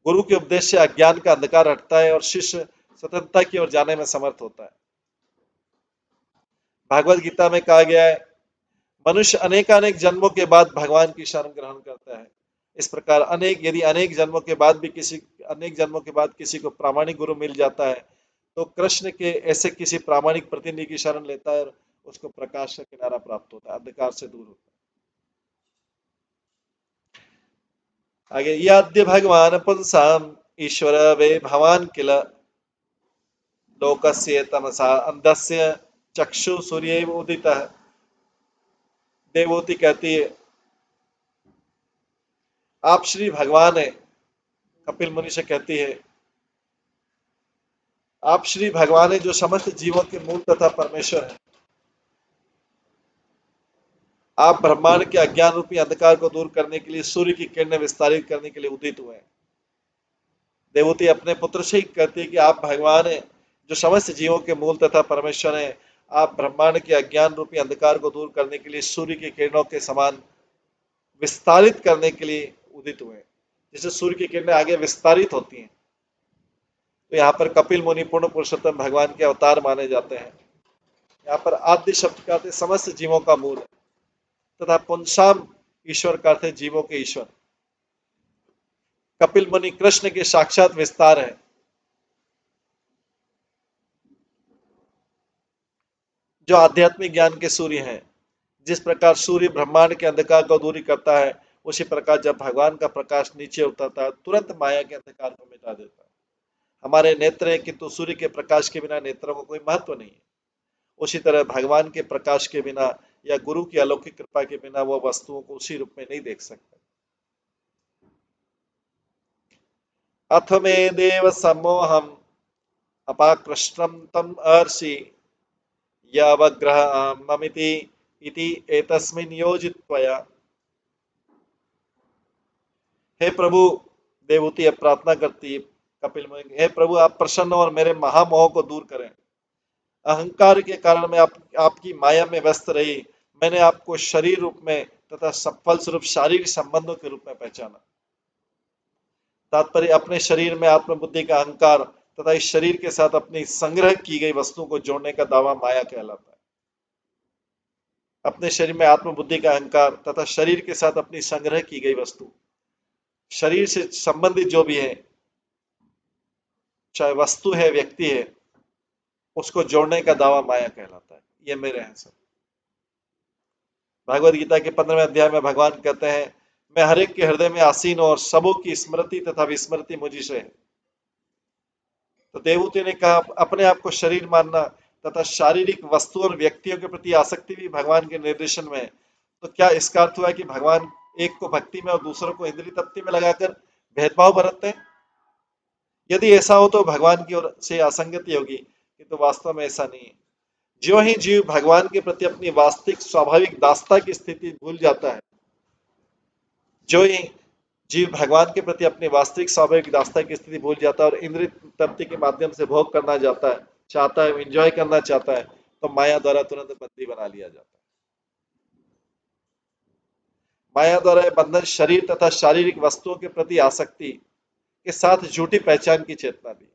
गुरु के उपदेश से अज्ञान का अंधकार हटता है और शिष्य स्वतंत्रता की ओर जाने में समर्थ होता है। भागवत गीता में कहा गया है, मनुष्य अनेकानेक जन्मों के बाद भगवान की शरण ग्रहण करता है। इस प्रकार यदि अनेक जन्मों के बाद किसी को प्रामाणिक गुरु मिल जाता है तो कृष्ण के ऐसे किसी प्रामाणिक प्रतिनिधि की शरण लेता है और उसको प्रकाश का किनारा प्राप्त होता है, अंधकार से दूर होता है। आगे याद्य भगवान पुंसाम ईश्वर वे भवान किल लोकस्य तमसा अंधस्य चक्षु सूर्य उदितः। देवहूति कहती है, आप श्री भगवान है। कपिल मुनि से कहती है, आप श्री भगवान है जो समस्त जीवों के मूल तथा परमेश्वर है। आप ब्रह्मांड के अज्ञान रूपी अंधकार को दूर करने के लिए सूर्य की किरणें विस्तारित करने के लिए उदित हुए हैं। देवहूति अपने पुत्र से ही कहती है कि आप भगवान है जो समस्त जीवों के मूल तथा परमेश्वर है। आप ब्रह्मांड के अज्ञान रूपी अंधकार को दूर करने के लिए सूर्य की किरणों के समान विस्तारित करने के लिए उदित हुए। जैसे सूर्य की किरणें आगे विस्तारित होती हैं, तो यहाँ पर कपिल मुनि पूर्ण पुरुषोत्तम भगवान के अवतार माने जाते हैं। यहाँ पर आद्य शब्द का अर्थ समस्त जीवों का मूल है तथा पुंसाम ईश्वर का अर्थ है जीवों के ईश्वर। कपिल मुनि कृष्ण के साक्षात विस्तार है। जो आध्यात्मिक ज्ञान के सूर्य हैं। जिस प्रकार सूर्य ब्रह्मांड के अंधकार को दूरी करता है, उसी प्रकार जब भगवान का प्रकाश नीचे उतरता है तुरंत माया के अंधकार को मिटा देता है। हमारे नेत्र है किंतु सूर्य के प्रकाश के बिना नेत्रों को कोई महत्व नहीं है। उसी तरह भगवान के प्रकाश के बिना या गुरु की अलौकिक कृपा के बिना वो वस्तुओं को उसी रूप में नहीं देख सकते। अथ मे देव सम्मोहम अपाकृष्टम तम अर्षि यावग्रह ममिति इति एतस्मिन् योजित्वया। हे प्रभु, देवहूति अब प्रार्थना करती है कपिल मुनि, हे प्रभु आप प्रसन्न और मेरे महामोह को दूर करें। अहंकार के कारण मैं आपकी माया में व्यस्त रही। मैंने आपको शरीर रूप में तथा फल स्वरूप शारीरिक संबंधों के रूप में पहचाना। तात्पर्य अपने शरीर में आत्मबुद्धि का अहंकार तथा इस शरीर के साथ अपनी संग्रह की गई वस्तुओं को जोड़ने का दावा माया कहलाता है। अपने शरीर में आत्मबुद्धि का अहंकार तथा शरीर के साथ अपनी संग्रह की गई वस्तु, शरीर से संबंधित जो भी है, चाहे वस्तु है व्यक्ति है, उसको जोड़ने का दावा माया कहलाता है। ये मेरे हैं सब। भगवद गीता के 15वें अध्याय में भगवान कहते हैं, मैं हर एक के हृदय में आसीन और सबों की स्मृति तथा विस्मृति मुझी से है। तो देवहूति ने कहा, अपने आप को शरीर मानना तथा शारीरिक वस्तु और व्यक्तियों के प्रति आसक्ति भी भगवान के निर्देशन में है। तो क्या इसका अर्थ हुआ कि भगवान एक को भक्ति में और दूसरों को इंद्रिय तृप्ति में लगाकर भेदभाव बरतते हैं? यदि ऐसा हो तो भगवान की ओर से असंगति होगी, किंतु वास्तव में ऐसा नहीं है। जो ही जीव भगवान के प्रति अपनी वास्तविक स्वाभाविक दासता की स्थिति भूल जाता है, जो ही जीव भगवान के प्रति अपनी वास्तविक स्वाभाविक दासता की स्थिति भूल जाता है और इंद्रिय तृप्ति के माध्यम से भोग करना चाहता है, एंजॉय करना चाहता है, तो माया द्वारा तुरंत बंदी बना लिया जाता है। माया द्वारा यह बंधन शरीर तथा शारीरिक वस्तुओं के प्रति आसक्ति के साथ झूठी पहचान की चेतना भी,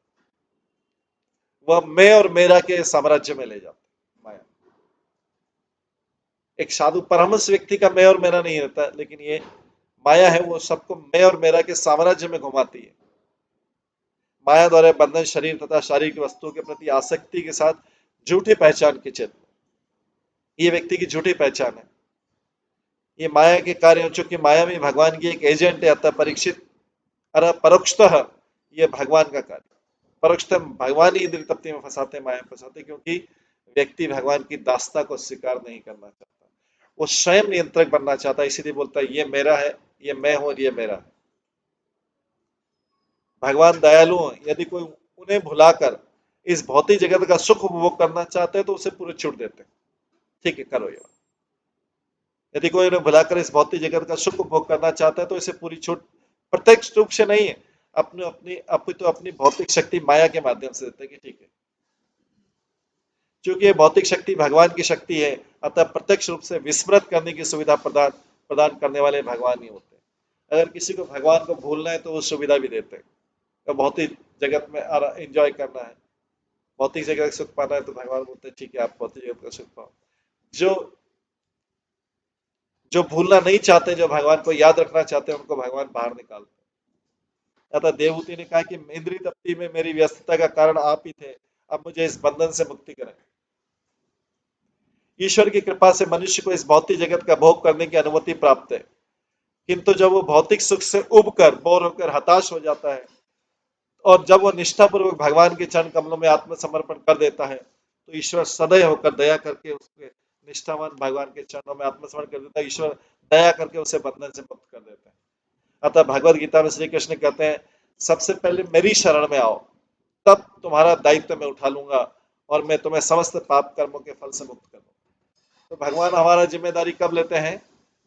वह मैं और मेरा के साम्राज्य में ले जाता है माया। एक साधु परमहंस व्यक्ति का मैं और मेरा नहीं रहता, लेकिन ये माया है वो सबको मैं और मेरा के साम्राज्य में घुमाती है। माया द्वारा बंधन शरीर तथा शारीरिक वस्तुओं के प्रति आसक्ति के साथ झूठी पहचान की चेतना, ये व्यक्ति की झूठी पहचान है। ये माया के कार्य हो, चूंकि माया में भगवान की एक एजेंट है, अतः परीक्षित परोक्षतः ये भगवान का कार्य, परोक्षतः भगवान ही इंद्रिय तृप्ति में फंसाते, माया में फंसाते, क्योंकि व्यक्ति भगवान की दासता को स्वीकार नहीं करना चाहता, वो स्वयं नियंत्रक बनना चाहता है, इसीलिए बोलता है ये मेरा है, ये मैं हूं और ये मेरा है। भगवान दयालु हैं, यदि कोई उन्हें भुलाकर इस भौतिक जगत का सुख उपभोग करना चाहते हैं तो उसे पूरी छूट देते हैं, ठीक है करो ये। यदि कोई उन्हें भुलाकर इस भौतिक जगत का सुख उपभोग करना चाहता है तो इसे पूरी छूट प्रत्यक्ष रूप से नहीं है, अपनी भौतिक शक्ति माया के माध्यम से देते हैं कि ठीक है। क्योंकि ये भौतिक शक्ति भगवान की शक्ति है, अतः प्रत्यक्ष रूप से विस्मृत करने की सुविधा प्रदान करने वाले भगवान ही होते हैं। अगर किसी को भगवान को भूलना है तो वो सुविधा भी देते हैं। तो भौतिक जगत में एंजॉय करना है, भौतिक जगत का सुख पाना है, तो भगवान बोलते हैं ठीक है आप भौतिक जगत का सुख पाओ। जो भूलना नहीं चाहते, जो भगवान को याद रखना चाहते हैं, उनको भगवान बाहर निकालते हैं। अतः देवहूति ने कहा कि इंद्रिय तृप्ति में मेरी व्यस्तता का कारण आप ही थे, अब मुझे इस बंधन से मुक्ति करें। ईश्वर की कृपा से मनुष्य को इस भौतिक जगत का भोग करने की अनुमति प्राप्त है, किंतु जब वो भौतिक सुख से उबकर बोर होकर हताश हो जाता है और जब वो निष्ठापूर्वक भगवान के चरण कमलों में आत्मसमर्पण कर देता है, तो ईश्वर सदैव होकर दया करके उसके निष्ठावान भगवान के चरणों में आत्मसमर्पण कर देता है। ईश्वर दया करके उसे बंधन से मुक्त कर देता है। अतः भगवद गीता में श्री कृष्ण कहते हैं सबसे पहले मेरी शरण में आओ, तब तुम्हारा दायित्व मैं उठा लूंगा और मैं तुम्हें समस्त पाप कर्मों के फल से मुक्त कर दूंगा। तो भगवान हमारा जिम्मेदारी कब लेते हैं?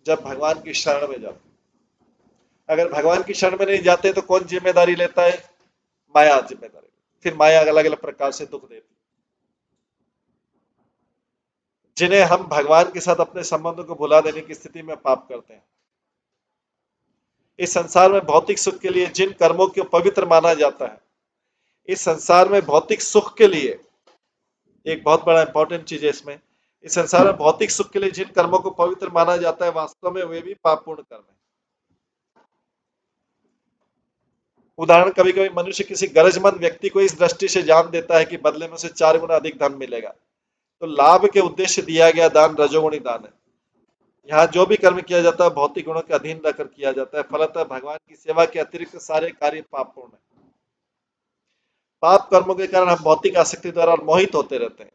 जब भगवान की शरण में जाते। अगर भगवान की शरण में नहीं जाते तो कौन जिम्मेदारी लेता है? माया जिम्मेदारी। फिर माया अलग अलग प्रकार से दुख देती, जिन्हें हम भगवान के साथ अपने संबंधों को भुला देने की स्थिति में पाप करते हैं। इस संसार में भौतिक सुख के लिए जिन कर्मों को पवित्र माना जाता है, इस संसार में भौतिक सुख के लिए एक बहुत बड़ा इंपॉर्टेंट चीज है इसमें, इस संसार में भौतिक सुख के लिए जिन कर्मों को पवित्र माना जाता है, वास्तव में वे भी पापपूर्ण कर्म है। उदाहरण, कभी कभी मनुष्य किसी गरजमंद व्यक्ति को इस दृष्टि से जान देता है कि बदले में उसे 4 गुना अधिक धन मिलेगा, तो लाभ के उद्देश्य दिया गया दान रजोगुणी दान है। यहाँ जो भी कर्म किया जाता है भौतिक गुणों के अधीन रहकर किया जाता है, फलतः भगवान की सेवा के अतिरिक्त सारे कार्य पापपूर्ण है। पाप कर्मों के कारण हम भौतिक आसक्ति द्वारा मोहित होते रहते हैं।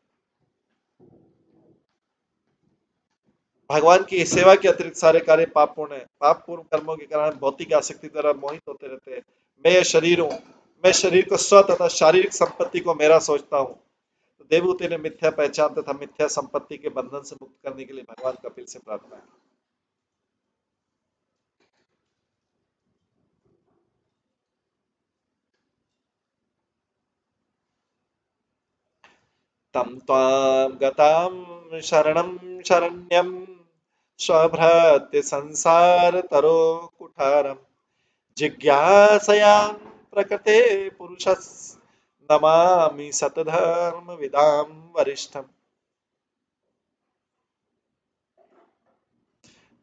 भगवान की सेवा के अतिरिक्त सारे कार्य पापपूर्ण है। पापपूर्ण कर्मों के कारण भौतिक आसक्ति द्वारा मोहित होते रहते हैं। मैं शरीर हूं, मैं शरीर को स्व तथा शारीरिक संपत्ति को मेरा सोचता हूं। तो देवहूति ने मिथ्या पहचान तथा मिथ्या संपत्ति के बंधन से मुक्त करने के लिए भगवान कपिल से प्रार्थना की। तम त्वां गतां शरणं शरण्यं स्वभृत्य संसार तरो कुठारम जिज्ञासया प्रकृते पुरुषस् नमामि सतधर्म विदाम वरिष्ठम।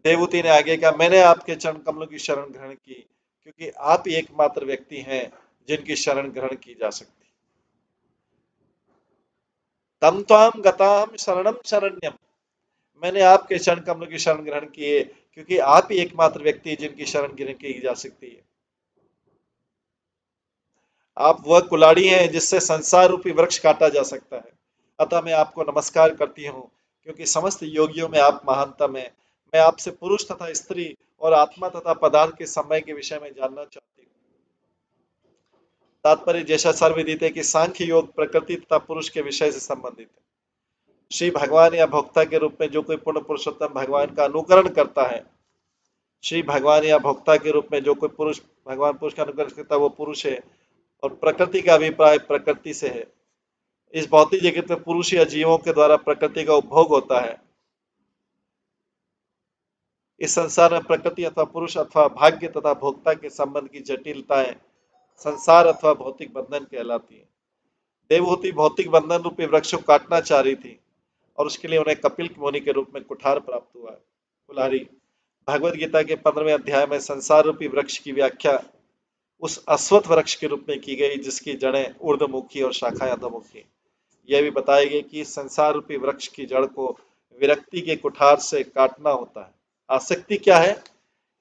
देवहूति ने आगे कहा, मैंने आपके चरण कमलों की शरण ग्रहण की, क्योंकि आप ही एकमात्र व्यक्ति हैं जिनकी शरण ग्रहण की जा सकती। तम त्वाम गताम शरणम शरण्यम, मैंने आपके चरण कमलों की शरण ग्रहण की है, क्योंकि आप ही एकमात्र व्यक्ति हैं जिनकी शरण ग्रहण की जा सकती है। आप वह कुलाड़ी हैं जिससे संसार रूपी वृक्ष काटा जा सकता है। अतः मैं आपको नमस्कार करती हूँ, क्योंकि समस्त योगियों में आप महानतम हैं। मैं आपसे पुरुष तथा स्त्री और आत्मा तथा पदार्थ के समय के विषय में जानना चाहती हूँ। तात्पर्य जैसा सर्वविदित है कि सांख्य योग प्रकृति तथा पुरुष के विषय से संबंधित है। श्री भगवान या भोक्ता के रूप में जो कोई पूर्ण पुरुषोत्तम भगवान का अनुकरण करता है, श्री भगवान या भोक्ता के रूप में जो कोई पुरुष भगवान पुरुष का अनुकरण करता है वो पुरुष है, और प्रकृति का अभिप्राय प्रकृति से है। इस भौतिक जगत में पुरुष या जीवों के द्वारा प्रकृति का उपभोग होता है। इस संसार में प्रकृति अथवा पुरुष अथवा भाग्य तथा भोक्ता के संबंध की जटिलताएं संसार अथवा भौतिक बंधन कहलाती है। देवहूति भौतिक बंधन रूपी वृक्ष को काटना चाह रही थी और उसके लिए उन्हें कपिल मुनि के रूप में कुठार प्राप्त हुआ। कुल्हाड़ी भगवद गीता के 15वें अध्याय में संसार रूपी वृक्ष की व्याख्या उस अश्वत्थ वृक्ष के रूप में की गई जिसकी जड़ें ऊर्ध्वमुखी और शाखाएं अधोमुखी। यह भी बताया गया कि संसार रूपी वृक्ष की जड़ को विरक्ति के कुठार से काटना होता है। आसक्ति क्या है?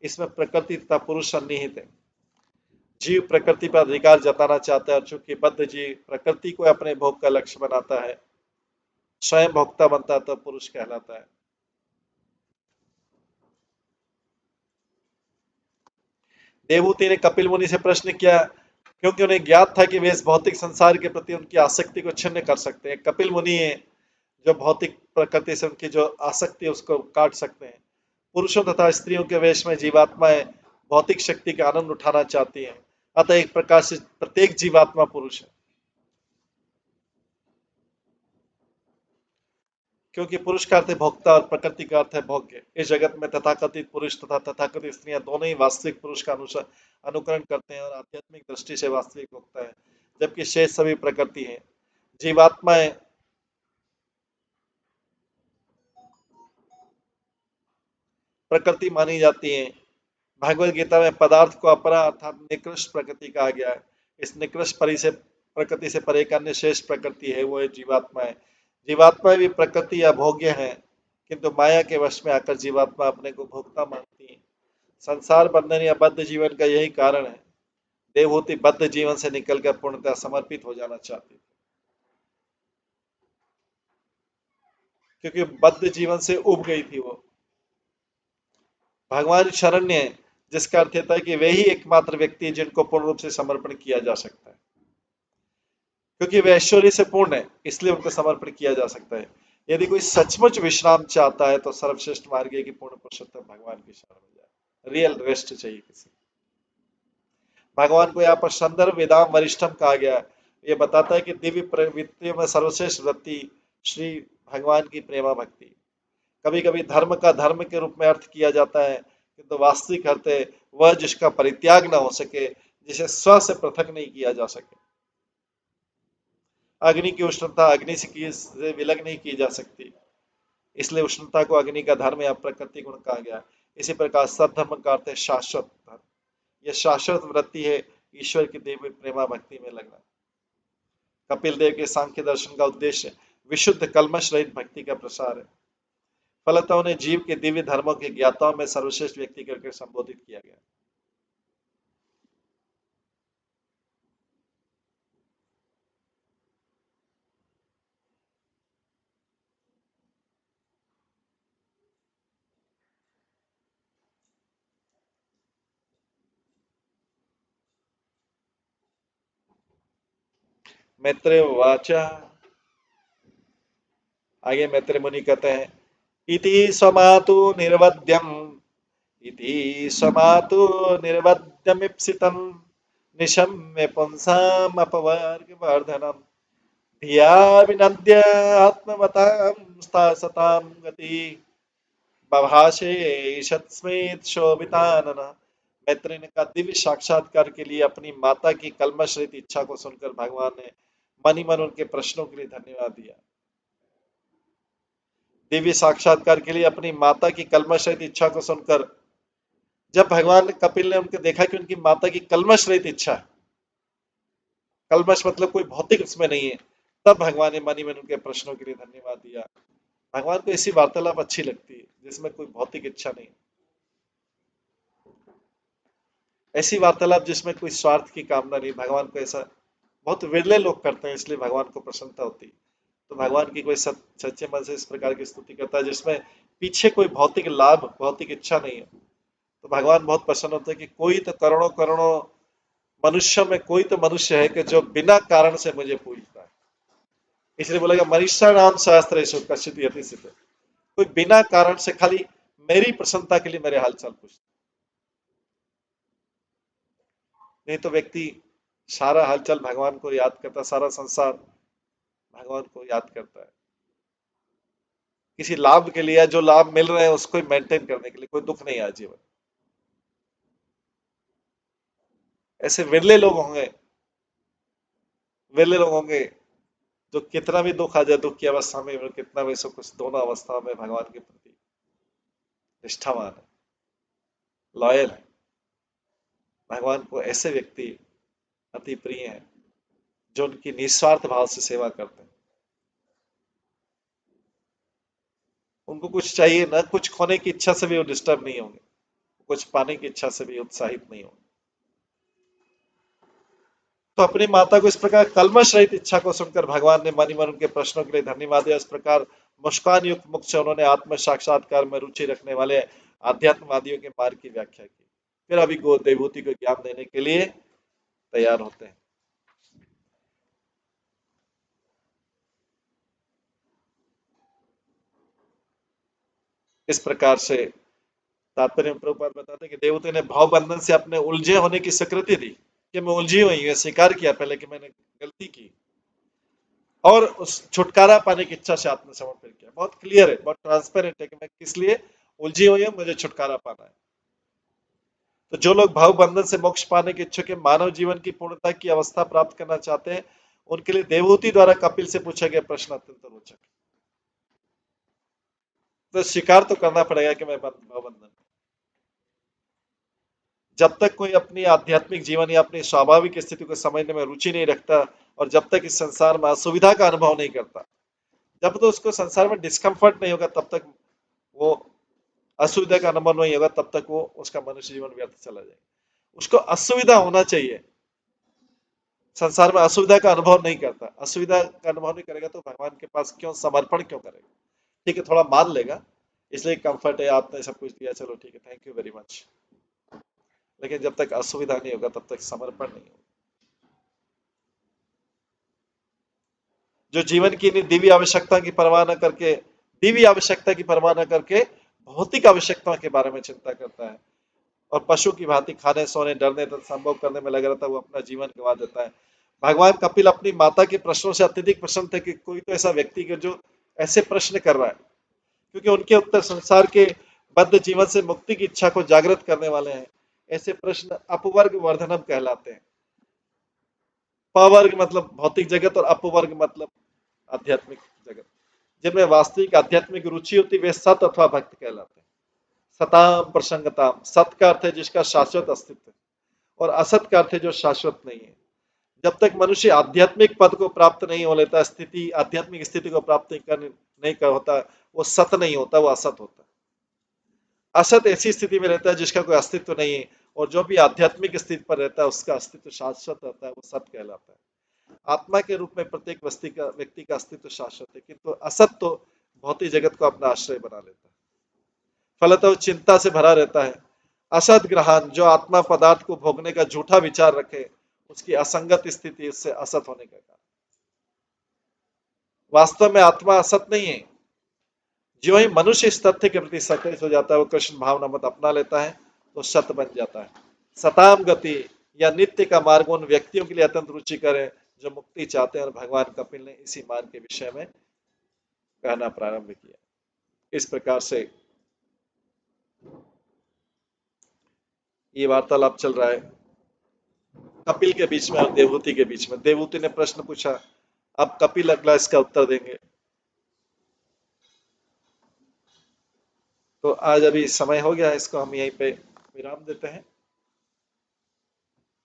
इसमें प्रकृति तथा पुरुष सन्निहित है। जीव प्रकृति पर अधिकार जताना चाहता है और चूंकि बद्ध जीव प्रकृति को अपने भोग का लक्ष्य बनाता है, स्वयं भोक्ता बनता है, तो पुरुष कहलाता है। देवहूति ने कपिल मुनि से प्रश्न किया क्योंकि उन्हें ज्ञात था कि वे इस भौतिक संसार के प्रति उनकी आसक्ति को छिन्न कर सकते हैं। कपिल मुनि है जो भौतिक प्रकृति से उनकी जो आसक्ति है उसको काट सकते हैं। पुरुषों तथा स्त्रियों के वेश में जीवात्माएं भौतिक शक्ति का आनंद उठाना चाहती हैं, अतः एक प्रकार से प्रत्येक जीवात्मा पुरुष है, क्योंकि पुरुष का अर्थ है भोक्ता और प्रकृति का अर्थ है भोग्य। इस जगत में तथाकथित पुरुष तथा तथाकथित स्त्रियां दोनों ही वास्तविक पुरुष का अनुकरण करते हैं और आध्यात्मिक दृष्टि से वास्तविक भोक्ता है, जबकि शेष सभी प्रकृति है। जीवात्माएं प्रकृति मानी जाती हैं। भगवद गीता में पदार्थ को अपरा अर्थात निकृष्ट प्रकृति कहा गया है। इस निकृष्ट प्रकृति से परे एक अन्य शेष प्रकृति है, वो है जीवात्मा है। जीवात्मा भी प्रकृति या भोग्य है, किंतु माया के वश में आकर जीवात्मा अपने को भोक्ता मानती है। संसार बंधन या बद्ध जीवन का यही कारण है। देवहूति बद्ध जीवन से निकलकर पूर्णतः समर्पित हो जाना चाहती थी, क्योंकि बद्ध जीवन से उब गई थी वो। भगवान शरण्य है, जिसका अर्थ होता है कि वे ही एकमात्र व्यक्ति जिनको पूर्ण रूप से समर्पण किया जा सकता है, क्योंकि वे ऐश्वर्य से पूर्ण है, इसलिए उनको समर्पण किया जा सकता है। यदि कोई सचमुच विश्राम चाहता है तो सर्वश्रेष्ठ मार्ग है कि पूर्ण पुरुषोत्तम भगवान की शरण में जाए। रियल रेस्ट चाहिए किसी। भगवान को यहाँ पर संदर्भ वेदाम वरिष्ठम कहा गया है। यह बताता है कि दिव्य प्रवृत्तियों में सर्वश्रेष्ठ वृत्ति श्री भगवान की प्रेमा भक्ति। कभी कभी धर्म का धर्म के रूप में अर्थ किया जाता है, किंतु वास्तविक अर्थ है वह जिसका परित्याग न हो सके, जिसे स्व से पृथक नहीं किया जा सके। अग्नि की उष्णता अग्नि से विलग नहीं की जा सकती, इसलिए उष्णता को अग्नि का धर्म या प्रकृति गुण कहा गया। इसी प्रकार सद्धर्म का अर्थ है शाश्वत धर्म। यह शाश्वत वृत्ति है ईश्वर की देवी प्रेमा भक्ति में लगना। कपिल देव के सांख्य दर्शन का उद्देश्य विशुद्ध कल्मश रहित भक्ति का प्रसार है। फलतः उन्हें जीव के दिव्य धर्मों के ज्ञाताओं में सर्वश्रेष्ठ व्यक्ति करके संबोधित किया गया। मैत्रेय वाचा, आगे मैत्रेय मुनि कहते हैं, इति स्वमातु निर्वध्यम इति स्वमातु निर्वध्यमिप्सितम निशम्य पुंसाम अपवर्गवर्धनम धिया विनद्य आत्मवतां सतां गति बभाषे ईशत्स्मेत शोभितानन। मैत्रेय ने कहा, दिव्य साक्षात्कार के लिए अपनी माता की कल्मश रहित इच्छा को सुनकर भगवान ने मन ही मन उनके प्रश्नों के लिए धन्यवाद दिया। दिव्य साक्षात्कार के लिए अपनी माता की कल्मश रहित इच्छा को सुनकर जब भगवान कपिल ने उनके देखा कि उनकी माता की कल्मश रहित इच्छा, कल्मश मतलब कोई भौतिक उसमें नहीं है, तब भगवान ने मन ही मन उनके प्रश्नों के लिए धन्यवाद दिया। भगवान को ऐसी वार्तालाप अच्छी लगती है जिसमें कोई भौतिक इच्छा नहीं, ऐसी वार्तालाप जिसमें कोई स्वार्थ की कामना नहीं। भगवान को ऐसा बहुत विरले लोग करते हैं, इसलिए भगवान को प्रसन्नता होती है। तो भगवान की कोई सच्चे मन से इस प्रकार की स्तुति करता है जिसमें पीछे कोई भौतिक लाभ भौतिक इच्छा नहीं है, तो भगवान बहुत प्रसन्न होते हैं कि कोई तो करोड़ों करोड़ों मनुष्य में कोई तो मनुष्य है कि जो बिना कारण से मुझे पूजता है। इसलिए बोलेगा मनीषा नाम शास्त्र कश्चित यति सिद्ध, कोई बिना कारण से खाली मेरी प्रसन्नता के लिए मेरे हालचाल पूछता। नहीं तो व्यक्ति सारा हालचाल भगवान को याद करता, सारा संसार भगवान को याद करता है, किसी लाभ के लिए, जो लाभ मिल रहे हैं उसको मेंटेन करने के लिए, कोई दुख नहीं आया जीवन। ऐसे विरले लोग होंगे जो कितना भी दुख आ जाए, दुख की अवस्था में और कितना भी सुख, उस दोनों अवस्थाओं में भगवान के प्रति निष्ठावान है, लॉयल है। भगवान को ऐसे व्यक्ति अति प्रिय हैं जो उनकी निस्वार्थ भाव से सेवा करते हैं। उनको कुछ चाहिए ना, कुछ खोने की इच्छा से भी वो डिस्टर्ब नहीं होंगे, कुछ पाने की इच्छा से भी उत्साहित नहीं होंगे। तो अपनी माता को इस प्रकार कल्मश रहित इच्छा को सुनकर भगवान ने मन ही मन उनके प्रश्नों के लिए धन्यवाद दिया। इस प्रकार मुस्कान युक्त मुख से उन्होंने आत्म साक्षात्कार में रुचि रखने वाले आध्यात्मवादियों के मार्ग की व्याख्या की। फिर अभी गो देवभूति को ज्ञान देने के लिए तैयार होते हैं। इस प्रकार से तात्पर्य में प्रभुपाद बताते हैं कि देवता ने भाव बंधन से अपने उलझे होने की स्वीकृति दी कि मैं उलझी हुई हूँ, स्वीकार किया पहले कि मैंने गलती की, और उस छुटकारा पाने की इच्छा से आत्मसमर्पण किया। बहुत क्लियर है, बहुत ट्रांसपेरेंट है कि मैं किस लिए उलझी हुई हूँ, मुझे छुटकारा पाना है। तो जो लोग भाव बंधन से मोक्ष पाने के इच्छुक है, मानव जीवन की पूर्णता की अवस्था प्राप्त करना चाहते हैं, उनके लिए देवहूति द्वारा कपिल से पूछा गया प्रश्न अत्यंत रोचक है। तो स्वीकार तो करना पड़ेगा कि मैं भाव बंधन, जब तक कोई अपनी आध्यात्मिक जीवन या अपनी स्वाभाविक स्थिति को समझने में रुचि नहीं रखता और जब तक इस संसार में असुविधा का अनुभव नहीं करता, जब तो उसको संसार में डिस्कम्फर्ट नहीं होगा, तब तक वो असुविधा का अनुभव नहीं होगा, तब तक वो उसका मनुष्य जीवन व्यर्थ चला जाएगा। उसको असुविधा होना चाहिए, संसार में असुविधा का अनुभव नहीं करता, असुविधा का अनुभव नहीं करेगा तो भगवान के पास क्यों समर्पण क्यों करेगा। ठीक है, थोड़ा मान लेगा इसलिए कंफर्ट है, आपने सब कुछ दिया, चलो ठीक है, थैंक यू वेरी मच, लेकिन जब तक असुविधा नहीं होगा तब तक समर्पण नहीं होगा। जो जीवन की दिव्य आवश्यकता की परवाह न करके, दिव्य आवश्यकता की परवाह न करके भौतिक आवश्यकताओं के बारे में चिंता करता है और पशु की भांति खाने सोने डरने तथा संभोग करने में लगा रहता है, वो अपना जीवन गंवा देता है। भगवान कपिल अपनी माता के प्रश्नों से अत्यधिक प्रसन्न थे कि कोई तो ऐसा व्यक्ति है जो ऐसे प्रश्न कर रहा है, क्योंकि उनके उत्तर संसार के बद्ध जीवन से मुक्ति की इच्छा को जागृत करने वाले हैं। ऐसे प्रश्न अपवर्ग वर्धनम कहलाते हैं। पवर्ग मतलब भौतिक जगत और अपवर्ग मतलब आध्यात्मिक जगत। जिनमें वास्तविक आध्यात्मिक रुचि होती वे सत अथवा भक्त कहलाते हैं। सताम प्रसंगताम, सत का अर्थ है जिसका शाश्वत अस्तित्व, और असत का अर्थ है जो शाश्वत नहीं है। जब तक मनुष्य आध्यात्मिक पद को प्राप्त नहीं हो लेता, स्थिति आध्यात्मिक स्थिति को प्राप्त नहीं कर होता, वो सत नहीं होता, वो असत होता है। असत ऐसी स्थिति में रहता है जिसका कोई अस्तित्व नहीं है, और जो भी आध्यात्मिक स्थिति पर रहता है उसका अस्तित्व शाश्वत रहता है, वो सत कहलाता है। आत्मा के रूप में प्रत्येक व्यक्ति का अस्तित्व शाश्वत है, किंतु असत तो भौतिक जगत को अपना आश्रय बना लेता है, फलतः वो चिंता से भरा रहता है। असत ग्रहण, जो आत्मा पदार्थ को भोगने का झूठा विचार रखे, उसकी असंगत स्थिति उससे असत होने का कारण। वास्तव में आत्मा असत नहीं है। जो ही मनुष्य इस तथ्य के प्रति सचेत हो जाता है, वो कृष्ण भावना मत अपना लेता है, तो सत बन जाता है। सताम गति या नित्य का मार्ग उन व्यक्तियों के लिए अत्यंत रुचिकर है जो मुक्ति चाहते हैं, और भगवान कपिल ने इसी मार्ग के विषय में कहना प्रारंभ किया। इस प्रकार से ये वार्तालाप चल रहा है कपिल के बीच में और देवहूति के बीच में। देवहूति ने प्रश्न पूछा, अब कपिल अगला इसका उत्तर देंगे। तो आज अभी समय हो गया है, इसको हम यहीं पे विराम देते हैं,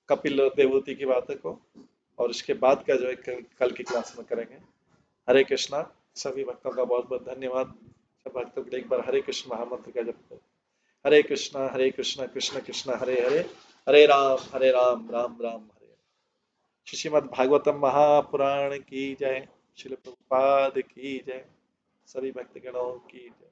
कपिल और देवहूति की बातों को, और उसके बाद का जो है कल की क्लास में करेंगे। हरे कृष्णा। सभी भक्तों का बहुत बहुत धन्यवाद। सब भक्तों के लिए एक बार हरे कृष्ण महामंत्र का जप करें। हरे कृष्णा कृष्ण कृष्ण हरे हरे, हरे राम राम राम हरे हरे। श्रीमद् भागवतम महापुराण की जय। श्रील प्रभुपाद की जय। सभी भक्तगणों की जय।